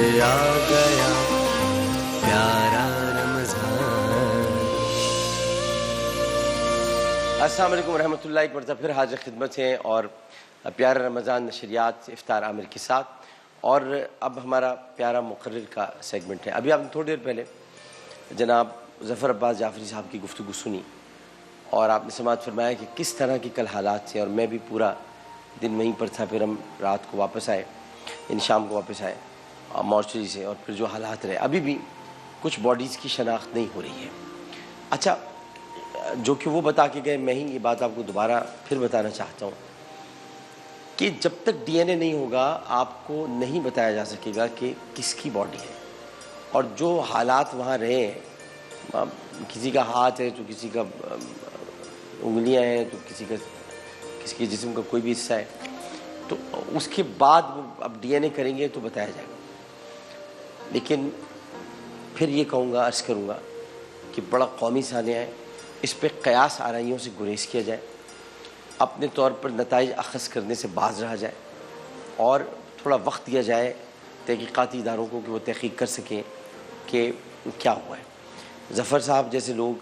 پھر آ گیا پیارا رمضان۔ السلام علیکم ورحمۃ اللہ، ایک مرتبہ پھر حاضر خدمت ہیں اور پیارا رمضان نشریات افطار عامر کے ساتھ، اور اب ہمارا پیارا مقرر کا سیگمنٹ ہے۔ ابھی آپ نے تھوڑی دیر پہلے جناب ظفر عباس جعفری صاحب کی گفتگو سنی اور آپ نے سماعت فرمایا کہ کس طرح کی کل حالات تھے، اور میں بھی پورا دن وہیں پر تھا، پھر ہم رات کو واپس آئے، یعنی شام کو واپس آئے مارچری سے، اور پھر جو حالات رہے ابھی بھی کچھ باڈیز کی شناخت نہیں ہو رہی ہے۔ اچھا، جو کہ وہ بتا کے گئے، میں ہی یہ بات آپ کو دوبارہ پھر بتانا چاہتا ہوں کہ جب تک ڈی این اے نہیں ہوگا آپ کو نہیں بتایا جا سکے گا کہ کس کی باڈی ہے، اور جو حالات وہاں رہے ہیں، کسی کا ہاتھ ہے تو کسی کا انگلیاں ہیں تو کسی کے جسم کا کوئی بھی حصہ ہے، تو اس کے بعد وہ اب ڈی این اے کریں گے تو بتایا جائے گا۔ لیکن پھر یہ کہوں گا، عرض کروں گا کہ بڑا قومی سانحہ ہے، اس پہ قیاس آرائیوں سے گریز کیا جائے، اپنے طور پر نتائج اخذ کرنے سے باز رہا جائے، اور تھوڑا وقت دیا جائے تحقیقاتی اداروں کو کہ وہ تحقیق کر سکیں کہ کیا ہوا ہے۔ ظفر صاحب جیسے لوگ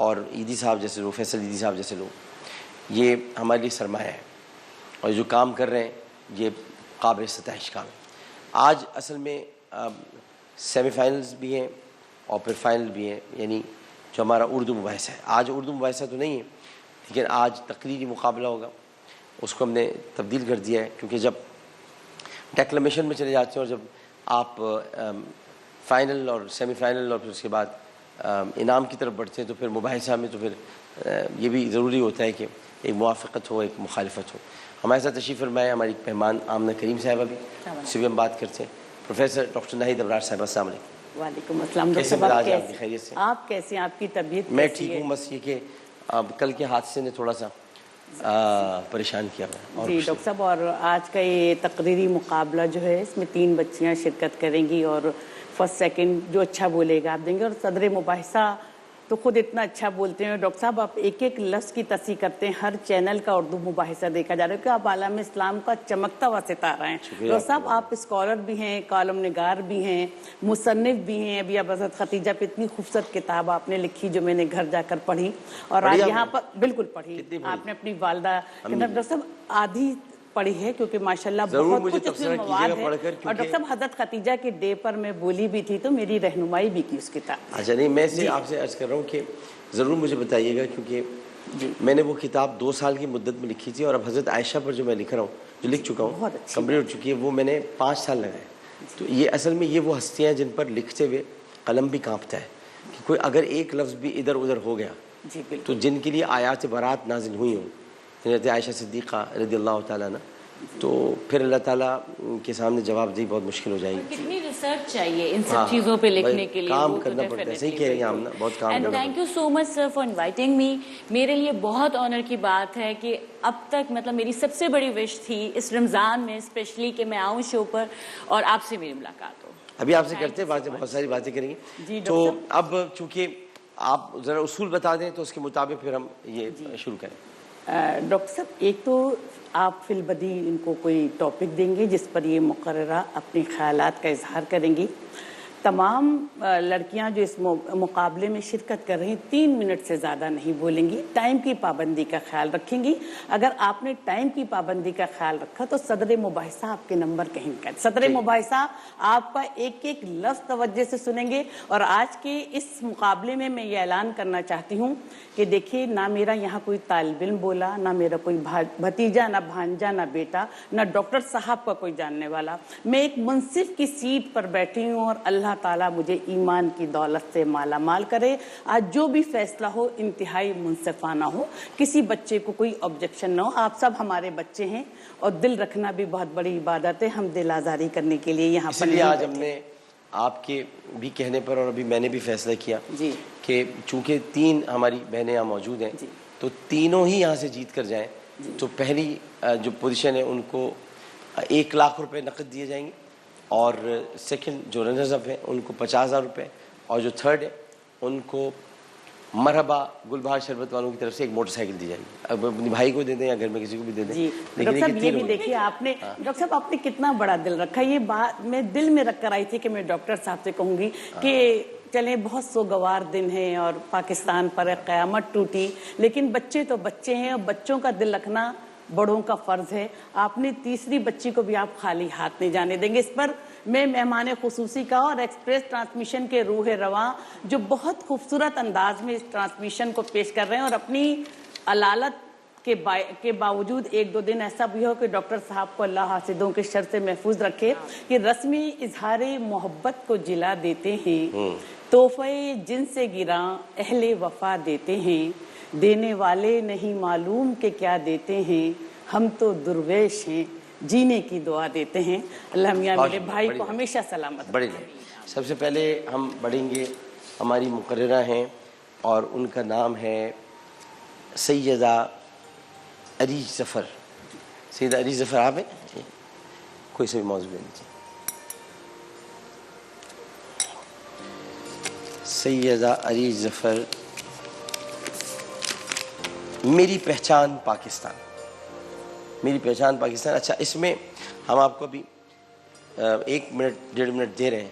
اور عیدی صاحب جیسے لوگ، فیصل عیدی صاحب جیسے لوگ، یہ ہمارے لیے سرمایہ ہے، اور جو کام کر رہے ہیں یہ قابل ستائش کام ہے۔ آج اصل میں سیمی فائنلز بھی ہیں اور پھر فائنل بھی ہیں، یعنی جو ہمارا اردو مباحثہ ہے، آج اردو مباحثہ تو نہیں ہے لیکن آج تقریری مقابلہ ہوگا، اس کو ہم نے تبدیل کر دیا ہے، کیونکہ جب ڈیکلمیشن میں چلے جاتے ہیں اور جب آپ فائنل اور سیمی فائنل اور پھر اس کے بعد انعام کی طرف بڑھتے ہیں تو پھر مباحثہ میں تو پھر یہ بھی ضروری ہوتا ہے کہ ایک موافقت ہو، ایک مخالفت ہو۔ ہمارے ساتھ تشریف فرمائے ہماری مہمان آمنہ کریم صاحبہ بھی، اس سے بھی ہم بات کرتے ہیں، پروفیسر ڈاکٹر ناہید ابرار صاحبہ، السلام علیکم۔ وعلیکم السلام۔ کیسے مزاج ہے آپ کی؟ خیریت سے؟ آپ کیسے ہیں؟ آپ کی طبیعت میں کیسی ٹھیک ہے؟ ہوں، بس یہ کہ کل کے حادثے نے تھوڑا سا پریشان کیا ہوا۔ جی ڈاکٹر صاحب، اور آج کا یہ تقریری مقابلہ جو ہے اس میں 3 بچیاں شرکت کریں گی، اور فرسٹ سیکنڈ جو اچھا بولے گا آپ دیں گے، اور صدر مباحثہ تو خود اتنا اچھا بولتے ہیں ڈاکٹر صاحب، آپ ایک ایک لفظ کی تصحیح کرتے ہیں، ہر چینل کا اردو مباحثہ دیکھا جا رہا ہے کہ آپ عالم اسلام کا چمکتا ہوا ستارہ ہیں۔ ڈاکٹر صاحب آپ اسکالر بھی ہیں، کالم نگار بھی ہیں، مصنف بھی ہیں، ابھی اب حضرت ختیجہ پہ اتنی خوبصورت کتاب آپ نے لکھی جو میں نے گھر جا کر پڑھی، اور آج یہاں پر بالکل پڑھی آپ نے اپنی والدہ، ڈاکٹر صاحب آدھی پڑھی ہے کیونکہ ماشاءاللہ بہت کچھ اس میں مواد ہے، اور ڈاکٹر صاحب حضرت ختیجہ کے ڈے پر میں بولی بھی تھی تو میری رہنمائی بھی کی اس کتاب۔ اچھا، نہیں میں سے آپ سے عرض کر رہا ہوں کہ ضرور مجھے بتائیے گا، کیونکہ میں نے وہ کتاب 2 سال کی مدت میں لکھی تھی، اور اب حضرت عائشہ پر جو میں لکھ رہا ہوں، جو لکھ چکا ہوں، کمپلیٹ ہو چکی ہے، وہ میں نے 5 سال لگائے۔ تو یہ اصل میں یہ وہ ہستیاں جن پر لکھتے ہوئے قلم بھی کانپتا ہے کہ کوئی اگر ایک لفظ بھی ادھر ادھر ہو گیا تو جن کے لیے آیات برات نازل ہوئی ہوں، حضرت عائشہ صدیقہ رضی اللہ تعالیٰ عنہ، تو پھر اللہ تعالیٰ کے سامنے جواب دہی بہت مشکل ہو جائے گی۔ کتنی ریسرچ چاہیے ان سب چیزوں پہ لکھنے کے لیے، کام کرنا پڑتا ہے، صحیح کہہ رہی ہیں آمنہ، بہت کام کرنا پڑتا ہے۔ Thank you so much sir for inviting می۔ میرے لیے بہت آنر کی بات ہے کہ اب تک مطلب میری سب سے بڑی وش تھی اس رمضان میں اسپیشلی کہ میں آؤں شو پر اور آپ سے میری ملاقات ہو۔ ابھی آپ سے کرتے ہیں باتیں، بہت ساری باتیں کریں گے، تو اب چونکہ آپ ذرا اصول بتا دیں تو اس کے مطابق پھر ہم یہ شروع کریں۔ ڈاکٹر صاحب، ایک تو آپ فی البدی ان کو کوئی ٹاپک دیں گے جس پر یہ مقررہ اپنے خیالات کا اظہار کریں گی۔ تمام لڑکیاں جو اس مقابلے میں شرکت کر رہی ہیں 3 منٹ سے زیادہ نہیں بولیں گی، ٹائم کی پابندی کا خیال رکھیں گی۔ اگر آپ نے ٹائم کی پابندی کا خیال رکھا تو صدر مباحثہ آپ کے نمبر کہیں گے، صدر مباحثہ آپ کا ایک ایک لفظ توجہ سے سنیں گے۔ اور آج کے اس مقابلے میں میں یہ اعلان کرنا چاہتی ہوں کہ دیکھیے، نہ میرا یہاں کوئی طالب علم بولا، نہ میرا کوئی بھتیجا، نہ بھانجا، نہ بیٹا، نہ ڈاکٹر صاحب کا کوئی جاننے والا، میں ایک منصف کی سیٹ پر بیٹھی ہوں، اور اللہ تعالیٰ مجھے ایمان کی دولت سے مالا مال کرے۔ آج جو بھی فیصلہ ہو انتہائی منصفانہ ہو، کسی بچے کو کوئی آبجیکشن نہ ہو۔ آپ سب ہمارے بچے ہیں، اور دل رکھنا بھی بہت بڑی عبادت ہے، ہم دل آزاری کرنے کے لیے یہاں پر اس لیے آج ہم نے آپ کے بھی کہنے پر، اور ابھی میں نے بھی فیصلہ کیا کہ چونکہ 3 ہماری بہنیں یہاں موجود ہیں تو تینوں ہی یہاں سے جیت کر جائیں تو پہلی جو پوزیشن ہے ان کو 1 لاکھ روپے نقد دیے جائیں گے، اور سیکنڈ جو رنرز اپ ہیں ان کو 50,000 روپے، اور جو تھرڈ ہے ان کو मरहबा गुलबहार शरबत वालों की तरफ से एक मोटरसाइकिल दी जाएगी. अब अपने भाई को दे दें या घर में किसी को भी दे दें. जी लेकिन डॉक्टर साहब, ये तीन भी होंगे. देखिए आपने, डॉक्टर साहब आपने कितना बड़ा दिल रखा. ये बात मैं दिल में रख कर आई थी कि मैं डॉक्टर साहब से कहूंगी कि चले बहुत सोगवार दिन है और पाकिस्तान पर क़यामत टूटी, लेकिन बच्चे तो बच्चे हैं और बच्चों का दिल रखना बड़ों का फर्ज है. आपने तीसरी बच्ची को भी आप खाली हाथ नहीं जाने देंगे. इस पर मैं मेहमान खुसूसी का और एक्सप्रेस ट्रांसमिशन के रूह रवां जो बहुत खूबसूरत अंदाज में इस ट्रांसमिशन को पेश कर रहे हैं, और अपनी अलालत के बावजूद एक दो दिन ऐसा भी हो कि डॉक्टर साहब को अल्लाह हासिदों के शर से महफूज रखे, कि रस्मी इजहारे मोहब्बत को जिला देते हैं, तोहफे जिनसे गिरा अहले वफा देते हैं, देने वाले नहीं मालूम के क्या देते हैं, हम तो दुर्वेश हैं जीने की दुआ देते हैं. अल्लाह मियां मेरे भाई को हमेशा सलामत बड़ी. सबसे पहले हम बढ़ेंगे, हमारी मुकर्ररा हैं और उनका नाम है सैयदा अरीज ज़फ़र. सैयदा अरीज ज़फ़र आप हैं? कोई सा भी मौजूद ले लीजिए. सैयदा अरीज ज़फ़र, मेरी पहचान पाकिस्तान. मेरी पहचान पाकिस्तान. अच्छा, इसमें हम आपको अभी 1 मिनट 1.5 मिनट दे रहे हैं,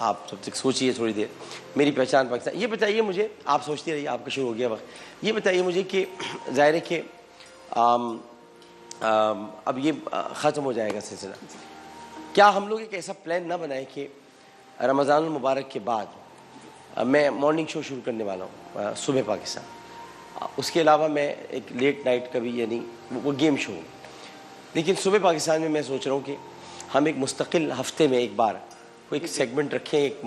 आप जब तक सोचिए थोड़ी देर. मेरी पहचान पाकिस्तान. ये बताइए मुझे, आप सोचती रहिए, आपका शुरू हो गया वक्त. ये बताइए मुझे कि ज़ाहिर है कि अब ये ख़त्म हो जाएगा सिलसिला. क्या हम लोग एक ऐसा प्लान ना बनाएं कि रमज़ान मुबारक के बाद मैं मॉर्निंग शो शुरू करने वाला हूँ सुबह पाकिस्तान. उसके अलावा मैं एक लेट नाइट का भी, यानी वो गेम शो. लेकिन सुबह पाकिस्तान में मैं सोच रहा हूँ कि हम एक मुस्तकिल हफ्ते में एक बार कोई एक सेगमेंट रखें एक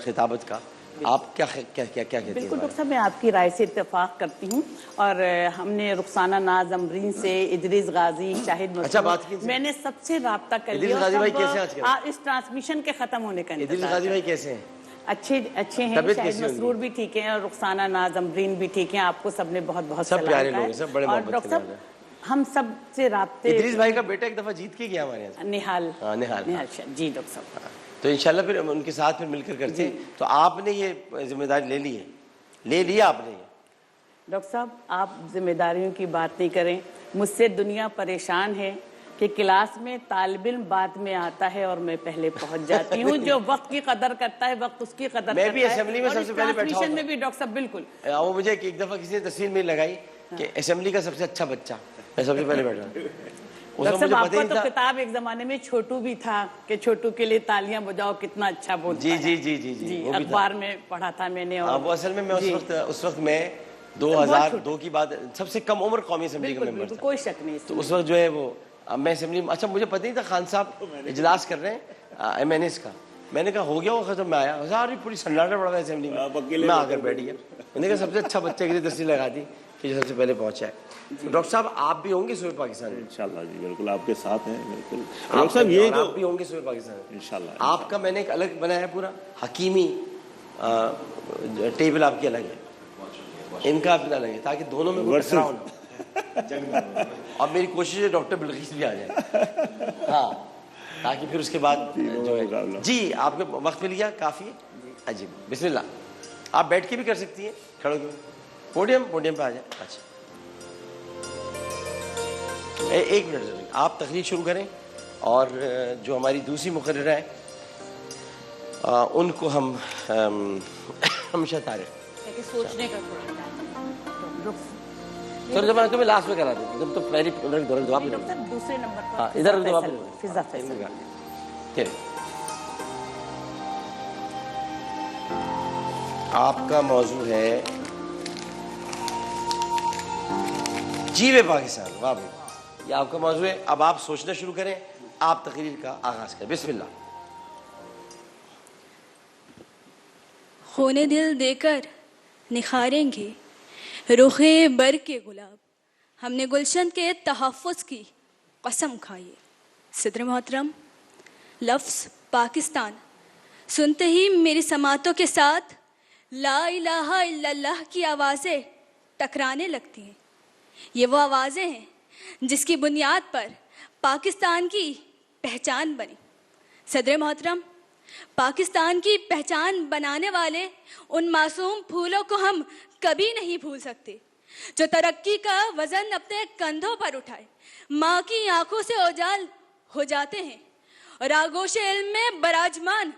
खिताबत का. आप क्या कहते हैं? बिल्कुल डॉक्टर साहब, मैं आपकी राय से इत्तेफाक करती हूँ. और हमने रुखसाना नाज, अमरीन से, इदरीस गाजी, शाहिद अच्छा बात की. मैंने सबसे राब्ता कर इदरीस गाजी भाई कैसे हैं आजकल? इस ट्रांसमिशन के खत्म होने का इदरीस गाजी भाई कैसे हैं? अच्छे हैं. शाहिद मसरूर भी ठीक है और रुखसाना नाज, अमरीन भी ठीक है. आपको सबने बहुत बहुत सब प्यारे लोग हैं, सब बड़े और डॉक्टर साहब हम सब से राब्ते. इदरीस भाई का बेटा एक दफ़ा जीत के गया हमारे यहाँ. निहाल. निहाल जी डॉक्टर साहब. तो इंशाल्लाह फिर उनके साथ फिर मिलकर करते हैं. तो आपने ये जिम्मेदारी ले ली है, ले लिया आपने ये. डॉक्टर साहब, आप जिम्मेदारियों की बात नहीं करें. मुझसे दुनिया परेशान है कि क्लास में तालिब इल्म बाद में आता है और मैं पहले पहुंच जाती हूँ. जो वक्त की कदर करता है वक्त उसकी कदर करता है. मैं भी असेंबली में सबसे पहले बैठा हूँ. में भी डॉक्टर साहब बिल्कुल. वो मुझे एक दफ़ा किसी ने तस्वीर में लगाई कि असेंबली का सबसे अच्छा बच्चा, मैं सबसे पहले बैठा. डॉक्टर साहब, आपका तो किताब एक जमाने में छोटू भी था कि छोटू के लिए तालियां बजाओ, कितना अच्छा बोलता है. जी अखबार में पढ़ा था मैंने. और वो असल में मैं उस वक्त मैं 2002 की बात, सबसे कम उम्र कौमी असेंबली का मेंबर था. कोई शक नहीं. तो उस वक्त जो है वो मैं असेंबली में, अच्छा मुझे पता नहीं था खान साहब इजलास कर रहे हैं MNS का. मैंने कहा हो गया वो खत्म. मैं आया, सारी पूरी सन्नाटा पड़ा था असेंबली में. मैं आकर बैठ गया. मैंने कहा सबसे अच्छा बच्चे के लिए तस्वीर लगा दी कि जो सबसे पहले पहुंचा है. डॉक्टर साहब आप भी होंगे सुबह पाकिस्तान में? इंशाल्लाह जी, बिल्कुल आपके साथ हैं. बिल्कुल डॉक्टर साहब, ये जो आप भी होंगे सुबह पाकिस्तान में इंशाल्लाह. आपका मैंने एक अलग बनाया पूरा हकीमी टेबल आपकी अलग है, इनका अपना अलग है, ताकि दोनों में टकराव ना. और मेरी कोशिश है डॉक्टर बिल्किस भी आ जाए. हाँ, ताकि फिर उसके बाद जो है. जी आपके वक्त मिल गया काफ़ी है. जी बिस्मिल्लाह. आप बैठ के भी कर सकती हैं, खड़े होकर. पोडियम पे आ जाए. अच्छा एक मिनट जरूर, आप तकरीर शुरू करें. और जो हमारी दूसरी मुकर्ररा है उनको हम हमेशा तारीफ सोचने का सर. जब मैं तुम्हें लास्ट में करा देती, तुम तो पहले दो आप दूसरे नंबर पर. हाँ इधर दो आप. फिजा फैसल. आपका मौजू है जीवे पाकिस्तान. वाह भाई, ये आपका मौजू है. अब आप सोचना शुरू करें, आप तकरीर का आगाज करें. बिस्मिल्लाह. खूने दिल देकर निखारेंगे रुखे बर के गुलाब, हमने गुलशन के तहफ़्फ़ुज़ की कसम खाई. सदर मोहतरम, लफ्ज़ पाकिस्तान सुनते ही मेरी समातों के साथ ला इलाहा इल्लल्लाह की आवाज़ें टकराने लगती हैं. ये वो आवाज़ें हैं जिसकी बुनियाद पर पाकिस्तान की पहचान बनी. सदर मोहतरम, पाकिस्तान की पहचान बनाने वाले उन मासूम फूलों को हम कभी नहीं भूल सकते, जो तरक्की का वजन अपने कंधों पर उठाए माँ की आंखों से ओझल हो जाते हैं और आगोश इल्म में बराजमान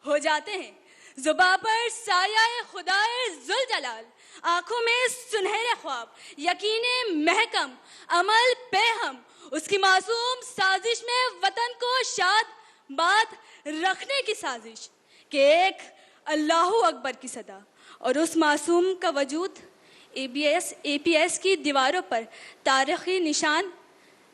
हो जाते हैं। जुबां पर साया खुदाए जुल जलाल, आंखों में सुनहरे ख्वाब, यकीने महकम, अमल बेहम, उसकी मासूम साजिश में वतन को शाद बात रखने की साजिश कि एक अल्लाहू अकबर की सदा और उस मासूम का वजूद APS की दीवारों पर तारीखी निशान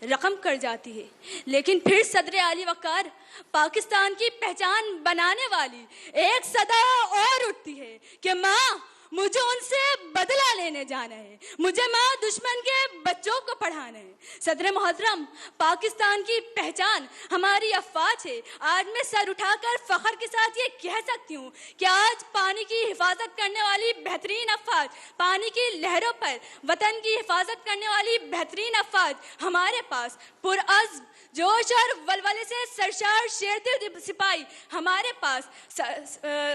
रकम कर जाती है। लेकिन फिर सदर आली वकार पाकिस्तान की पहचान बनाने वाली एक सदा और उठती है कि माँ मुझे उनसे बदला लेने जाना है, मुझे माँ दुश्मन के बच्चों को पढ़ाना है। सदर मोहतरम, पाकिस्तान की पहचान हमारी अफवाज है। आज मैं सर उठाकर फख्र के साथ ये कह सकती हूँ कि आज पानी की हिफाजत करने वाली बेहतरीन अफवाज, पानी की लहरों पर वतन की हिफाजत करने वाली बेहतरीन अफवाज हमारे पास, पुरअज़्म जोश और वलवले से सरशार शेरते सिपाही हमारे पास,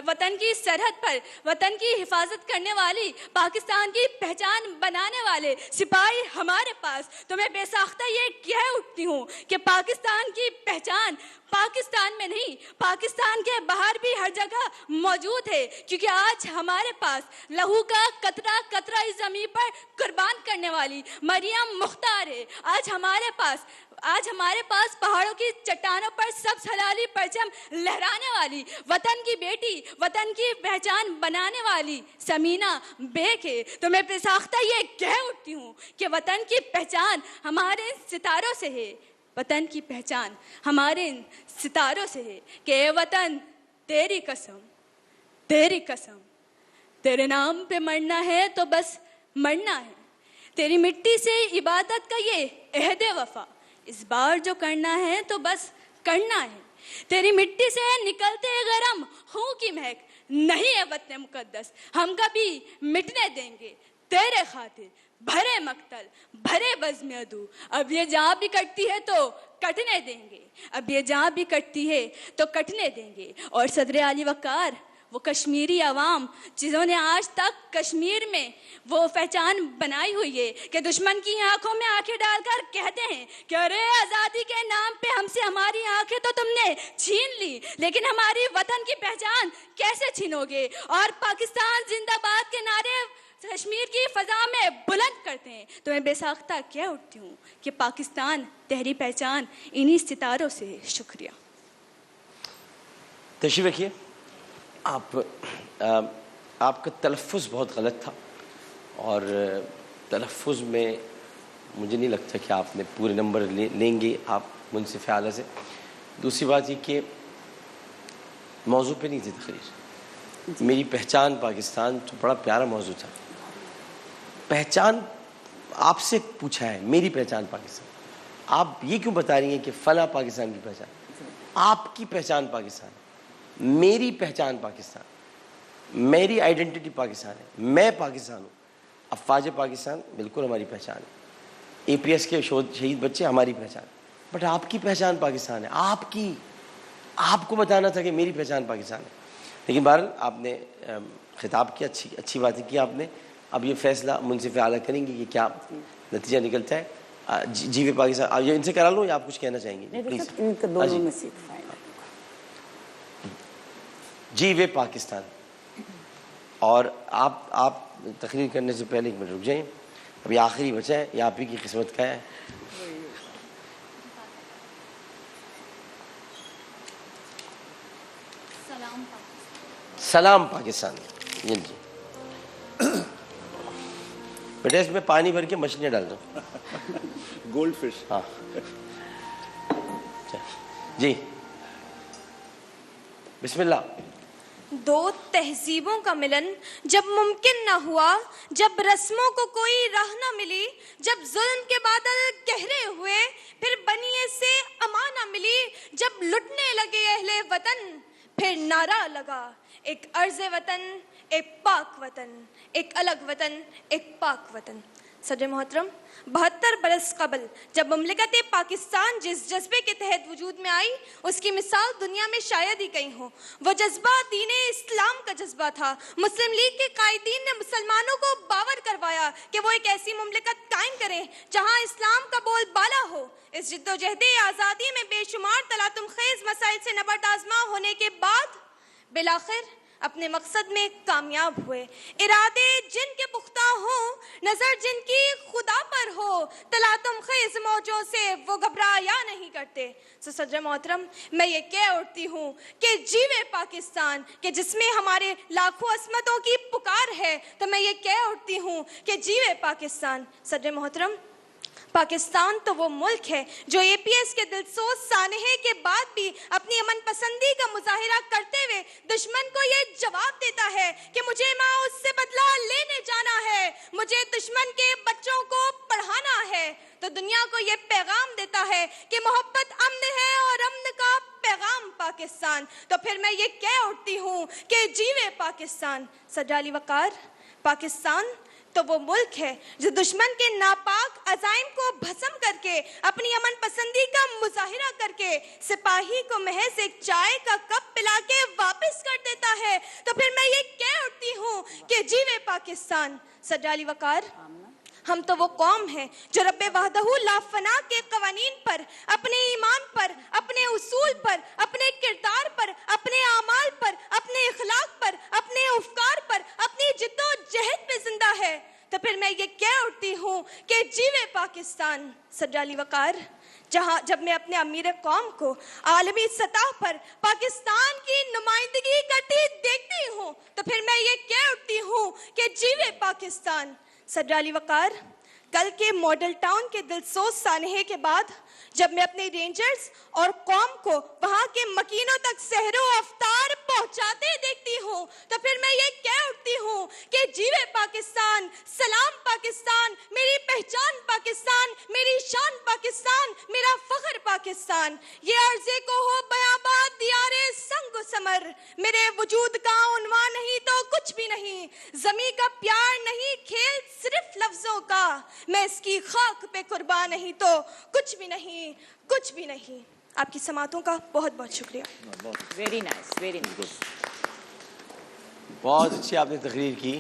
वतन की सरहद पर वतन की हिफाजत करने वाली पाकिस्तान की पहचान बनाने वाले सिपाही हमारे पास। तो मैं बेसाख्ता ये कह उठती हूँ कि पाकिस्तान की पहचान पाकिस्तान में नहीं, पाकिस्तान के बाहर भी हर जगह मौजूद है, क्योंकि आज हमारे पास लहू का कतरा कतरा इस ज़मीन पर कुर्बान करने वाली मरियम मुख्तार है। आज हमारे पास पहाड़ों की चट्टानों पर सब्ज़ हलाली परचम लहराने वाली वतन की बेटी, वतन की पहचान बनाने वाली समीना बेग है। तो मैं बेसाख्ता ये कह उठती हूँ कि वतन की पहचान हमारे सितारों से है, वतन की पहचान हमारे सितारों से है कि ए वतन तेरी कसम, तेरी कसम, तेरे नाम पे मरना है तो बस मरना है, तेरी मिट्टी से इबादत का ये अहद वफा इस बार जो करना है तो बस करना है, तेरी मिट्टी से निकलते गरम खून की महक नहीं है वतन मुकद्दस, हम कभी मिटने देंगे तेरे खातिर भरे मक्तल भरे बज़्म अदू। अब ये जहाँ भी कटती है तो कटने देंगे, अब ये जहाँ भी कटती है तो कटने देंगे। और सदर आली वकार वो कश्मीरी अवाम जिन्होंने आज तक कश्मीर में वो पहचान बनाई हुई है कि दुश्मन की आंखों में आंखें डालकर कहते हैं कि अरे आज़ादी के नाम पे हमसे हमारी आंखें तो तुमने छीन ली, लेकिन हमारी वतन की पहचान कैसे छीनोगे। और पाकिस्तान जिंदाबाद के नारे कश्मीर की फ़ज़ा में बुलंद करते हैं। तो मैं बेसाख्ता कह उठती हूँ कि पाकिस्तान तेरी पहचान इन्हीं सितारों से है। शुक्रिया। तशरीफ़ रखिए। आपका तलफ़्फ़ुज़ बहुत गलत था और तलफ़्फ़ुज़ में मुझे नहीं लगता कि आपने पूरे नंबर लेंगे आप मुनसिफ़ आला से। दूसरी बात ये कि मौजू पे नहीं थी तकरीर, मेरी पहचान पाकिस्तान तो बड़ा प्यारा मौजू था। पहचान आपसे पूछा है, मेरी पहचान पाकिस्तान, आप ये क्यों बता रही हैं कि फ़ला पाकिस्तान की पहचान? आपकी पहचान पाकिस्तान, मेरी पहचान पाकिस्तान, मेरी आइडेंटिटी पाकिस्तान है, मैं पाकिस्तान हूँ। अफ़वाज पाकिस्तान बिल्कुल हमारी पहचान है, APS के शहीद बच्चे हमारी पहचान, बट आपकी पहचान पाकिस्तान है। आपको बताना था कि मेरी पहचान पाकिस्तान है। लेकिन बहरहाल आपने खिताब किया, अच्छी बातें की आपने। अब ये फ़ैसला मुनसिफ़ आला करेंगे कि क्या नतीजा निकलता है। जीवे पाकिस्तान, आप ये इनसे करा लो या आप कुछ कहना चाहेंगे? प्लीज़। इनका दोनों में से फाइनल। जीवे पाकिस्तान। और आप तकरीर करने से पहले 1 मिनट रुक जाइए, अभी आखिरी बचा है, ये आप ही की किस्मत का है। सलाम पाकिस्तान। जी जी बेटा, इसमें पानी भर के मछलियाँ डाल दो। Gold fish. हाँ जी, बिस्मिल्लाह। दो तहजीबों का मिलन जब मुमकिन न हुआ, जब रस्मों को कोई राह न मिली, जब जुल्म के बादल गहरे हुए, फिर बनिए से अमान न मिली, जब लुटने लगे अहले वतन, फिर नारा लगा एक अर्ज़ वतन, एक पाक वतन, एक अलग वतन, एक पाक वतन। सदर मोहतरम, 72 बरस कबल जब ममलिकत पाकिस्तान जिस जज्बे के तहत वजूद में आई, उसकी मिसाल दुनिया में शायद ही कहीं हो। वो जज्बा दीन इस्लाम का जज्बा था। मुस्लिम लीग के कायदीन ने मुसलमानों को बावर करवाया कि वो एक ऐसी ममलिकत कायम करें जहां इस्लाम का बोलबाला हो। इस जिद्दोजहद आज़ादी में बेशुमार तलातुम खेज मसाइल से नबर्द आज़मा होने के बाद बिलाखिर अपने मकसद में कामयाब हुए। इरादे जिनके पुख्ता हो, नजर जिनकी खुदा पर हो, तलातुम खेज मौजों से वो घबराया नहीं करते। सदर मोहतरम, मैं ये कह उठती हूँ कि जीवे पाकिस्तान, कि जिसमें हमारे लाखों असमतों की पुकार है, तो मैं ये कह उठती हूँ कि जीवे पाकिस्तान। सदर मोहतरम, पाकिस्तान तो वो मुल्क है जो APS के दिलसोज सानहे के बाद भी अपनी अमन पसंदी का मुजाहिरा करते हुए दुश्मन को ये जवाब देता है कि मुझे माँ उससे बदला लेने जाना है, मुझे दुश्मन के बच्चों को पढ़ाना है। तो दुनिया को ये पैगाम देता है कि मोहब्बत अमन है और अमन का पैगाम पाकिस्तान। तो फिर मैं ये कह उठती हूँ कि जीवे पाकिस्तान। सदर अली वक़ार, पाकिस्तान तो वो मुल्क है जो दुश्मन के नापाक अज़ाइम को भस्म करके अपनी अमन पसंदी का मुजाहिरा करके सिपाही को महज एक चाय का कप पिला के वापस कर देता है। तो फिर मैं ये कह उठती हूँ कि जीवे पाकिस्तान। सदर अली वक़ार, हम तो वो कौम हैं जो रब्बे वहदहू ला फना के कवानीन पर, अपने ईमान पर, अपने उसूल पर, अपने किरदार पर, अपने आमाल पर, अपने इखलाक पर, अपने अफकार पर, अपनी जिद्दोजहद पे जिंदा है। तो फिर मैं ये कह उठती हूँ कि जीवे पाकिस्तान। सदर अली वक़ार, जब मैं अपने अमीर कौम को आलमी सतह पर पाकिस्तान की नुमाइंदगी करती देखती हूँ, तो फिर मैं ये कह उठती हूँ कि जीवे पाकिस्तान। सदर अली वक़ार, कल के मॉडल टाउन के दिलसोज सानहे के बाद जब मैं अपने रेंजर्स और कौम को वहां के मकीनों तक सहरो अफ्तार पहुंचाते देखती हूँ, तो फिर मैं ये कह उठती हूँ कि जीवे पाकिस्तान, सलाम पाकिस्तान, मेरी पहचान पाकिस्तान, मेरी शान पाकिस्तान, मेरा फख्र पाकिस्तान। ये अर्ज़े को हो बयाबाद दियारे संग समर, मेरे वजूद का उन्वान नहीं तो कुछ भी नहीं, ज़मीं का प्यार नहीं खेल सिर्फ लफ्जों का, मैं इसकी खाक पे कुर्बान नहीं तो कुछ भी नहीं, कुछ भी नहीं। आपकी समातों का बहुत बहुत शुक्रिया। Very nice, very nice. बहुत अच्छी आपने तकरीर की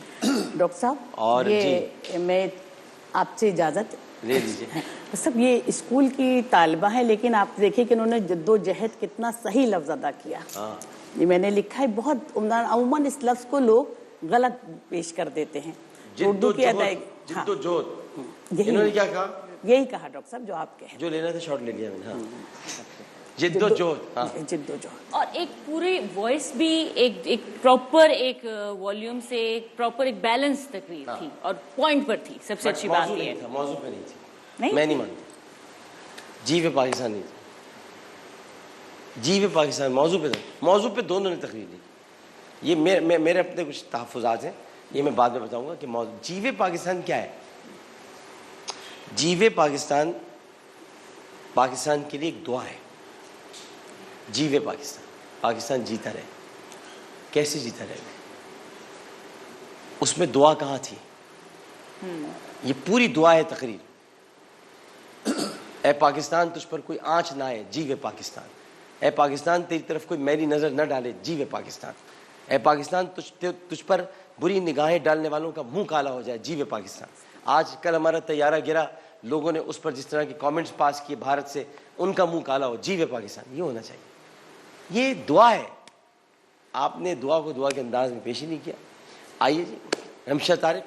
डॉक्टर साहब, और ये मैं आपसे इजाज़त ले लीजिए। सब ये स्कूल की तालिबा है, लेकिन आप देखिए कि उन्होंने जद्दोजहद कितना सही लफ्ज़ अदा किया। ये मैंने लिखा है, बहुत उम्दा। अमूमन इस लफ्ज़ को लोग गलत पेश कर देते हैं। उर्दू की अदायगी, इन्होंने क्या कहा? यही कहा डॉक्टर साहब जो आप कहे। जो लेना था शॉर्ट ले लिया मैंने। जिद्दोजहद, जिद्दोजहद, और एक पूरी वॉइस भी एक प्रॉपर एक वॉल्यूम से एक प्रॉपर एक बैलेंस तकरीर थी और पॉइंट पर थी। सबसे अच्छी बात ये है, मौजू पे नहीं थी। नहीं? मैं नहीं मानता जीवे पाकिस्तान नहीं थी, जीवे पाकिस्तान मौजू पे था। मौजू पे दोनों ने तकरीर दी। ये मेरे अपने कुछ तहफ़्फ़ुज़ात हैं, ये मैं बाद में बताऊंगा कि जीवे पाकिस्तान क्या है। जीवे पाकिस्तान, पाकिस्तान के लिए एक दुआ है। जीवे पाकिस्तान, पाकिस्तान जीता रहे। कैसे जीता रहेगा? उसमें दुआ कहाँ थी? ये पूरी दुआ है तकरीर। ए पाकिस्तान तुझ पर कोई आँच ना आए, जीवे पाकिस्तान। ए पाकिस्तान तेरी तरफ कोई मैली नज़र न डाले, जीवे पाकिस्तान। ए पाकिस्तान तुझ पर बुरी निगाहें डालने वालों का मुंह काला हो जाए, जीवे पाकिस्तान। आज कल हमारा तैयारा गिरा, लोगों ने उस पर जिस तरह के कमेंट्स पास किए भारत से, उनका मुंह काला हो, जीवे पाकिस्तान। ये होना चाहिए। ये दुआ है। आपने दुआ को दुआ के अंदाज में पेश ही नहीं किया। आइए जी, हमशा तारिक।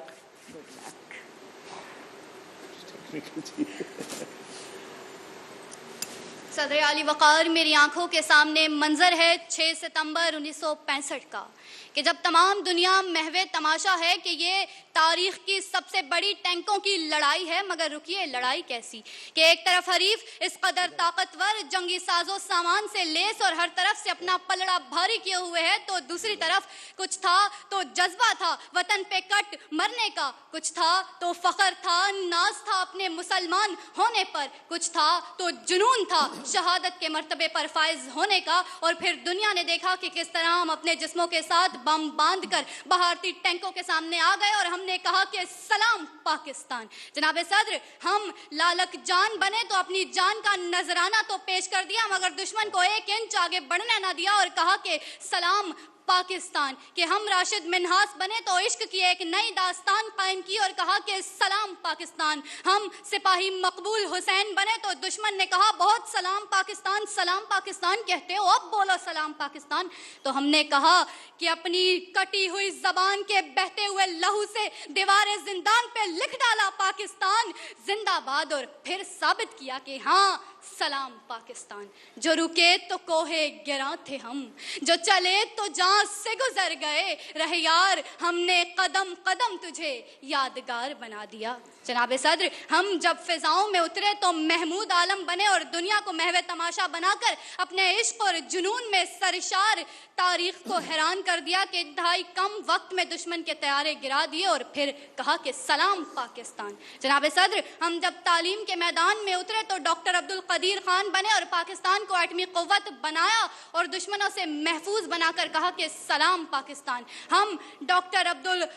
सदर अली वक़ार, मेरी आंखों के सामने मंजर है 6 सितंबर 1965 का, कि जब तमाम दुनिया महवे तमाशा है कि ये तारीख की सबसे बड़ी टैंकों की लड़ाई है। मगर रुकिए, लड़ाई कैसी कि एक तरफ हरीफ इस कदर ताकतवर, जंगी साजो सामान से लेस और हर तरफ से अपना पलड़ा भारी किए हुए है, तो दूसरी तरफ कुछ था तो जज्बा था वतन पे कट मरने का, कुछ था तो फख्र था, नाज था अपने मुसलमान होने पर, कुछ था तो जुनून था शहादत के मर्तबे पर फाइज होने का, और फिर दुनिया ने देखा कि किस तरह हम अपने जिस्मों के साथ बम बांधकर भारतीय टैंकों के सामने आ गए और हमने कहा कि सलाम पाकिस्तान। जनाब सदर, हम लालक जान बने तो अपनी जान का नजराना तो पेश कर दिया, मगर दुश्मन को 1 इंच आगे बढ़ने ना दिया और कहा कि सलाम पाकिस्तान। कि हम राशिद मिन्हास बने तो इश्क की एक नई दास्तान कायम की और कहा कि सलाम पाकिस्तान। हम सिपाही मकबूल हुसैन बने तो दुश्मन ने कहा बहुत सलाम पाकिस्तान, सलाम पाकिस्तान कहते हो, अब बोलो सलाम पाकिस्तान। तो हमने कहा कि अपनी कटी हुई जबान के बहते हुए लहू से दीवारे जिंदान पे लिख डाला पाकिस्तान जिंदाबाद, और फिर साबित किया कि हाँ सलाम पाकिस्तान। जो रुके तो कोहे गिरा थे हम, जो चले तो जान से गुजर गए, रहे यार हमने कदम कदम तुझे यादगार बना दिया। जनाब सदर, हम जब फिजाओं में उतरे तो महमूद आलम बने और दुनिया को महवे तमाशा बनाकर अपने इश्क और जुनून में सरशार तारीख को हैरान कर दिया कि इंतहाई कम वक्त में दुश्मन के तैयारे गिरा दिए और फिर कहा कि सलाम पाकिस्तान। जनाब सदर, हम जब तालीम के मैदान में उतरे तो डॉक्टर अब्दुल कदीर खान बने और पाकिस्तान को एटमी क़ुव्वत बनाया और दुश्मनों से महफूज बनाकर कहा कि सलाम पाकिस्तान। हम डॉक्टर अब्दुल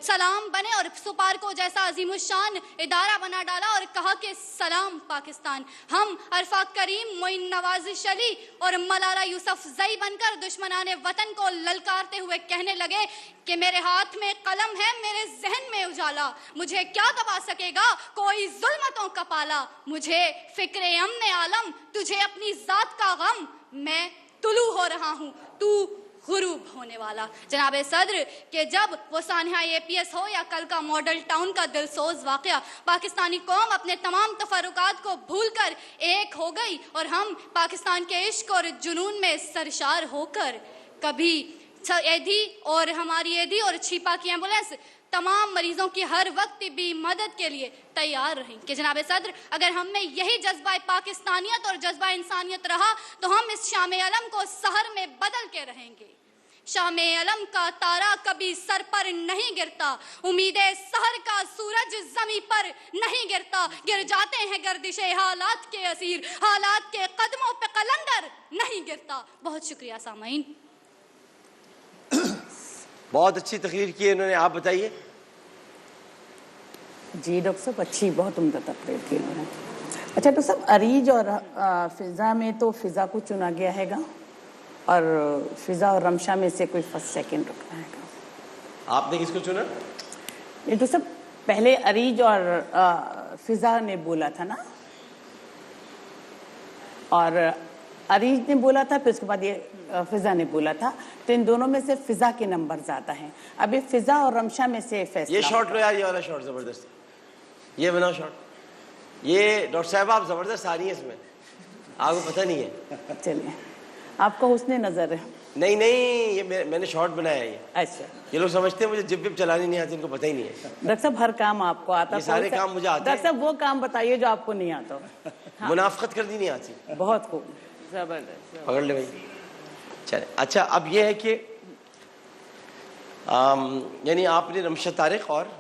सलाम बने और सुपारको जैसा अजीमुशान इदारा बना डाला और कहा कि सलाम पाकिस्तान। हम अरफा करीम, मोइन नवाजिश अली और मलाला यूसुफ जई बनकर दुश्मनाने वतन को ललकारते हुए कहने लगे कि मेरे हाथ में कलम है, मेरे जहन में उजाला, मुझे क्या दबा सकेगा कोई जुल्मतों का पाला, मुझे फिक्रे अमने आलम, तुझे अपनी जात का गम, मैं तुलू हो रहा हूँ, तू गुरूब होने वाला। जनाब सदर, के जब वो सानिया APS हो या कल का मॉडल टाउन का दिलसोज वाक़या, पाकिस्तानी कौम अपने तमाम तफरुकात को भूलकर एक हो गई और हम पाकिस्तान के इश्क और जुनून में सरशार होकर कभी एदी और हमारी एदी और छिपा की एम्बुलेंस तमाम मरीजों की हर वक्त भी मदद के लिए तैयार रहें। कि जनाब सदर, अगर हम में यही जज्बा पाकिस्तानियत और जज्बा इंसानियत रहा तो हम इस शाम अलम को सहर में बदल के रहेंगे। शाम अलम का तारा कभी सर पर नहीं गिरता, उम्मीदें सहर का सूरज जमी पर नहीं गिरता, गिर जाते हैं गर्दिशे हालात के असीर, हालात के कदमों पे कलंदर नहीं गिरता। बहुत शुक्रिया सामाईन। बहुत अच्छी तकरीर की है इन्होंने, आप बताइए। जी डॉक्टर साहब, अच्छी बहुत उम्दा तकरीर की इन्होंने। अच्छा डॉक्टर साहब, अरीज और फिज़ा में तो फिज़ा को चुना गया हैगा और फिज़ा और रमशा में से कोई फर्स्ट सेकंड रखना हैगा। आपने किसको चुना? ये डॉक्टर साहब पहले अरीज और फिज़ा ने बोला था ना, और अरीज ने बोला था, फिर उसके बाद ये फिज़ा ने बोला था, तो इन दोनों में से फिज़ा के नंबर ज़्यादा हैं। अभी फिज़ा और रमशा में से फैसला। ये शॉट लो यार, ये वाला शॉट ज़बरदस्त, ये बनाओ शॉट। ये डॉक्टर साहब आप ज़बरदस्त आ रही हैं इसमें, आपको पता नहीं है। चलिए, आपको हुस्ने नज़र है। नहीं नहीं, ये मैंने शॉट बनाया है ये। अच्छा, ये लोग समझते हैं मुझे जिप विप चलानी नहीं आती, इनको पता ही नहीं है। डॉक्टर साहब हर काम आपको आता है। ये सारे काम मुझे आते हैं। डॉक्टर साहब वो काम बताइए जो आपको नहीं आता। हाँ। मुनाफकत करनी नहीं आती। बहुत खूब, जबरदस्त, पकड़ ले भाई। चले, अच्छा अब ये है कि यानी आपने रमशा तारिक और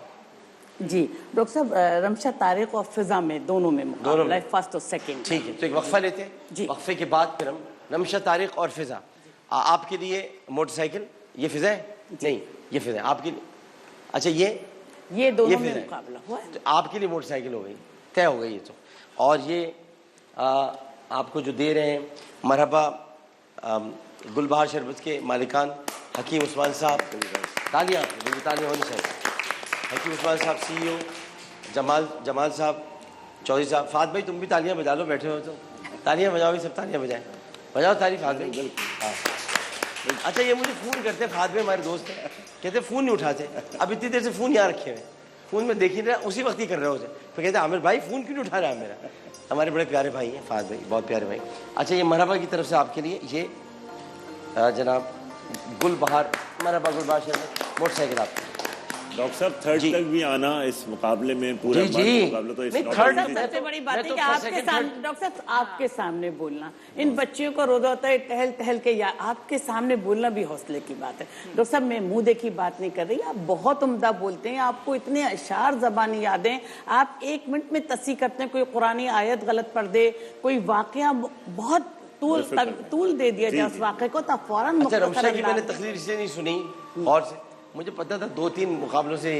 जी डॉक्टर साहब रमशा तारिक और फिज़ा में दोनों में मुकाबला है, फर्स्ट और सेकंड। ठीक है, तो एक वक्फा लेते हैं जी। वक्फे के बाद फिर हम रमशा तारिक और फिज़ा। आपके लिए मोटरसाइकिल, ये फिज़ा है? नहीं, ये फिज़ा है आपके लिए। अच्छा ये दोनों में मुकाबला हुआ है, तो आपके लिए मोटरसाइकिल हो गई, तय हो गई ये तो। और ये आपको जो दे रहे हैं मरहबा गुलबहार शरबत के मालिकान हकीम उस्मान साहब, तालियां होनी चाहिए। हकीम उस्मान साहब CEO, जमाल साहब, चौधरी साहब, फात भाई तुम भी तालियां बजा लो, बैठे हो तो तालियां बजाओ, सब तालियां बजाएं, बजाओ ताली फात भाई। हाँ अच्छा, ये मुझे फ़ोन करते हैं, फात भाई हमारे दोस्त हैं, कहते फ़ोन नहीं उठाते, अब इतनी देर से फ़ोन यहाँ रखे हुए, फ़ोन में देख ही रहा, उसी वक्त ही कर रहे हो उसे, फिर कहते हैं आमिर भाई फ़ोन क्यों नहीं उठा रहा है मेरा। हमारे बड़े प्यारे भाई हैं फात भाई, बहुत प्यारे भाई। अच्छा, ये मरहबा की तरफ से आपके लिए ये जनाब गुलबहार, मरहबा गुलबहार शरबत मोटरसाइकिल आपकी। डॉक्टर साहब थर्ड तक भी आना इस मुकाबले में पूरा जी, जी। मुकाबला तो नहीं, थर्ड इस सबसे बड़ी बात है मैं तो कि फर्स्ट, आपके सेकंड, सामने डॉक्टर साहब आपके सामने बोलना, इन बच्चियों को रोजा होता है टहल टहल के, या आपके सामने बोलना भी हौसले की बात है। डॉक्टर साहब मैं मुंह देखी बात नहीं कर रही, आप बहुत उम्दा बोलते हैं, आपको इतने अशार ज़बानी याद हैं, आप 1 मिनट में तस्सीह करते हैं, कोई कुरानी आयत गलत पढ़ दे, कोई वाकया बहुत तूल दे दिया जाए उस वाक़े को, तब फौरन अच्छा रमशा की मुख्तसर मैंने तकरीर इसलिए नहीं सुनी और से मुझे पता था 2-3 मुकाबलों से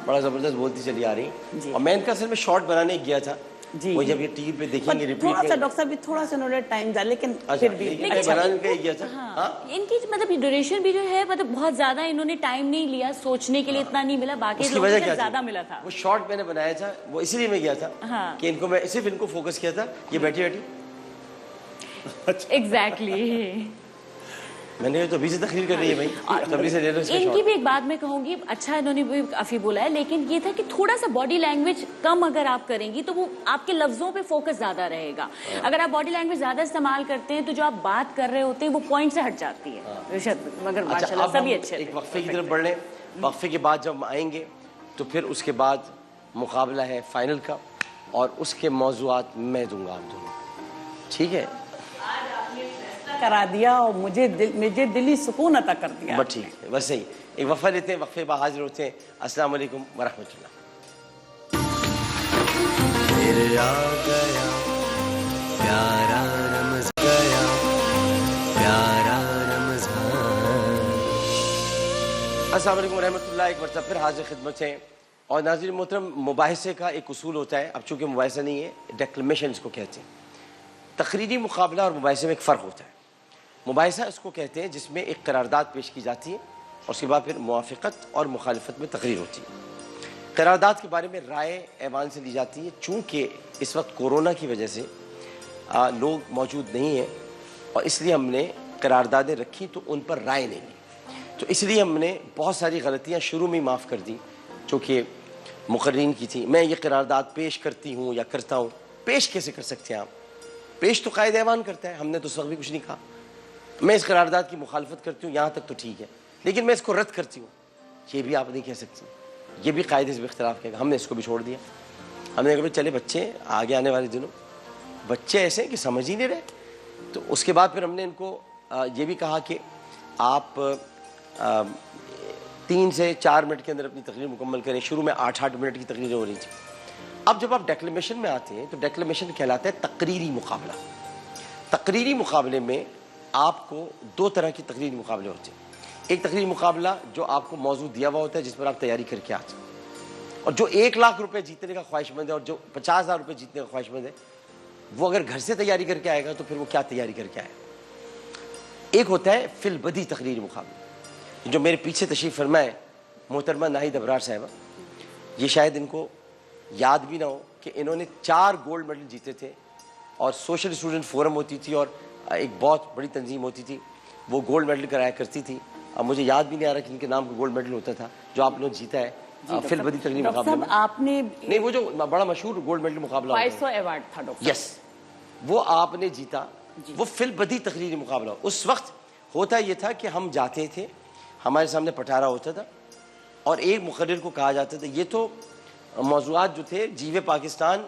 बड़ा ज़बरदस्त बोलती चली आ रही, और मैं इनका असल में शॉर्ट बनाने गया था जी। वो जब ये टीवी पे देखेंगे रिपीट थोड़ा सा डॉक्टर साहब भी थोड़ा सा उन्होंने टाइम दिया, लेकिन फिर भी बनाने का ही गया था। हाँ इनकी मतलब ड्यूरेशन भी जो है मतलब बहुत ज्यादा इन्होंने टाइम नहीं लिया, सोचने के लिए इतना नहीं मिला, बाकी उसकी लोगों वजह से क्या ज्यादा थी? मिला था। वो शॉर्ट मैंने बनाया था, वो इसीलिए मैं गया था हाँ। कि इनको मैं सिर्फ इनको फोकस किया था, ये बैठी बैठी एग्जैक्टली मैंने तो अभी से तकरीर कर रही है भाई, तभी से ले लो इसका इनकी शॉर्ट। भी एक बात मैं कहूंगी, अच्छा इन्होंने भी काफी बोला है, लेकिन ये था कि थोड़ा सा बॉडी लैंग्वेज कम अगर आप करेंगी तो वो आपके लफ्जों पे फोकस ज्यादा रहेगा। अगर आप बॉडी लैंग्वेज ज्यादा इस्तेमाल करते हैं तो जो आप बात कर रहे होते हैं वो पॉइंट से हट जाती है। मगर अच्छा माशाल्लाह अब हम सभी अच्छे एक थे। वक्फे की तरफ बढ़ लें, वक्फे के बाद जब हम आएंगे तो फिर उसके बाद मुकाबला है फाइनल का, और उसके मौज़ूआत मैं दूंगा आप दोनों, ठीक है? करा दिया और मुझे दिली सुकून अता कर दिया। बस ठीक है, बस सही। एक वफ़ा लेते हैं, वक्फे बाद हाजिर होते हैं। अस्सलाम वालेकुम व रहमतुल्लाह। फिर आ गया प्यारा रमज़ान, गया प्यारा रमज़ान। अस्सलाम वालेकुम व रहमतुल्लाह। एक मरतबा फिर हाजिर खिदमत है। और नाज़रीन मोहतरम, मुबाहिसे का एक उसूल होता है, अब चूँकि मुबाहिसा नहीं है, डेक्लेमेशन इसको कहते हैं। तकरीरी मुकाबला और मुबाहिसे में एक फ़र्क होता है। मुबाहिसा इसको कहते हैं जिसमें एक करारदाद पेश की जाती है और उसके बाद फिर मुवाफ़क़त और मुखालिफत में तकरीर होती है। करारदाद के बारे में राय ऐवान से ली जाती है। चूँकि इस वक्त कोरोना की वजह से लोग मौजूद नहीं हैं और इसलिए हमने करारदादें रखी तो उन पर राय नहीं ली, तो इसलिए हमने बहुत सारी गलतियाँ शुरू में ही माफ़ कर दी जो कि मुक़र्रीन की थी। मैं ये करारदाद पेश करती हूँ या करता हूँ, पेश कैसे कर सकते हैं आप? पेश तो कायदे ऐवान करता है, हमने तो उस वक्त भी कुछ नहीं कहा। मैं इस करारदाद की मुखालफत करती हूँ, यहाँ तक तो ठीक है, लेकिन मैं इसको रद्द करती हूँ, ये भी आप नहीं कह सकती, ये भी कायदे से इख्तलाफ कहेगा। हमने इसको भी छोड़ दिया। हमने कहा चले बच्चे आगे आने वाले दिनों बच्चे ऐसे हैं कि समझ ही नहीं रहे, तो उसके बाद फिर हमने इनको ये भी कहा कि आप 3 से 4 मिनट के अंदर अपनी तकरीर मुकम्मल करें। शुरू में 8-8 मिनट की तकरीरें हो रही थी। अब जब आप डेक्लेमेशन में आते हैं तो डेक्लेमेशन कहलाता है तकरीरी मुकाबला। तकरीरी मुकाबले में आपको 2 तरह की तकरीरी मुकाबले होते हैं। एक तकरीरी मुकाबला जो आपको मौजू दिया हुआ होता है जिस पर आप तैयारी करके आते हैं, और जो 1 लाख रुपए जीतने का ख्वाहिशमंद है और जो 50,000 रुपये जीतने का ख्वाहिशमंद है, वो अगर घर से तैयारी करके आएगा तो फिर वो क्या तैयारी करके आएगा। एक होता है फिलबदी तकरीरी मुकाबला, जो मेरे पीछे तशरीफ़ फरमाए मोहतरमा नाहिद अबरार साहिबा, ये शायद इनको याद भी ना हो कि इन्होंने 4 गोल्ड मेडल जीते थे, और सोशल स्टूडेंट फोरम होती थी और एक बहुत बड़ी तंजीम होती थी, वो गोल्ड मेडल कराया करती थी। अब मुझे याद भी नहीं आ रहा कि इनके नाम का गोल्ड मेडल होता था जो आप लोग जीता है फिलबदी तकरीरी मुकाबले में। आपने नहीं, वो जो बड़ा मशहूर गोल्ड मेडल मुकाबला 500 अवार्ड था डॉक्टर। यस, वो आपने जीता, वो फिलबदी तकरीरी मुकाबला। उस वक्त होता ये था कि हम जाते थे, हमारे सामने पटारा होता था और एक मुकर्रिर को कहा जाता था, ये तो मौज़ूआत जो थे जीवे पाकिस्तान,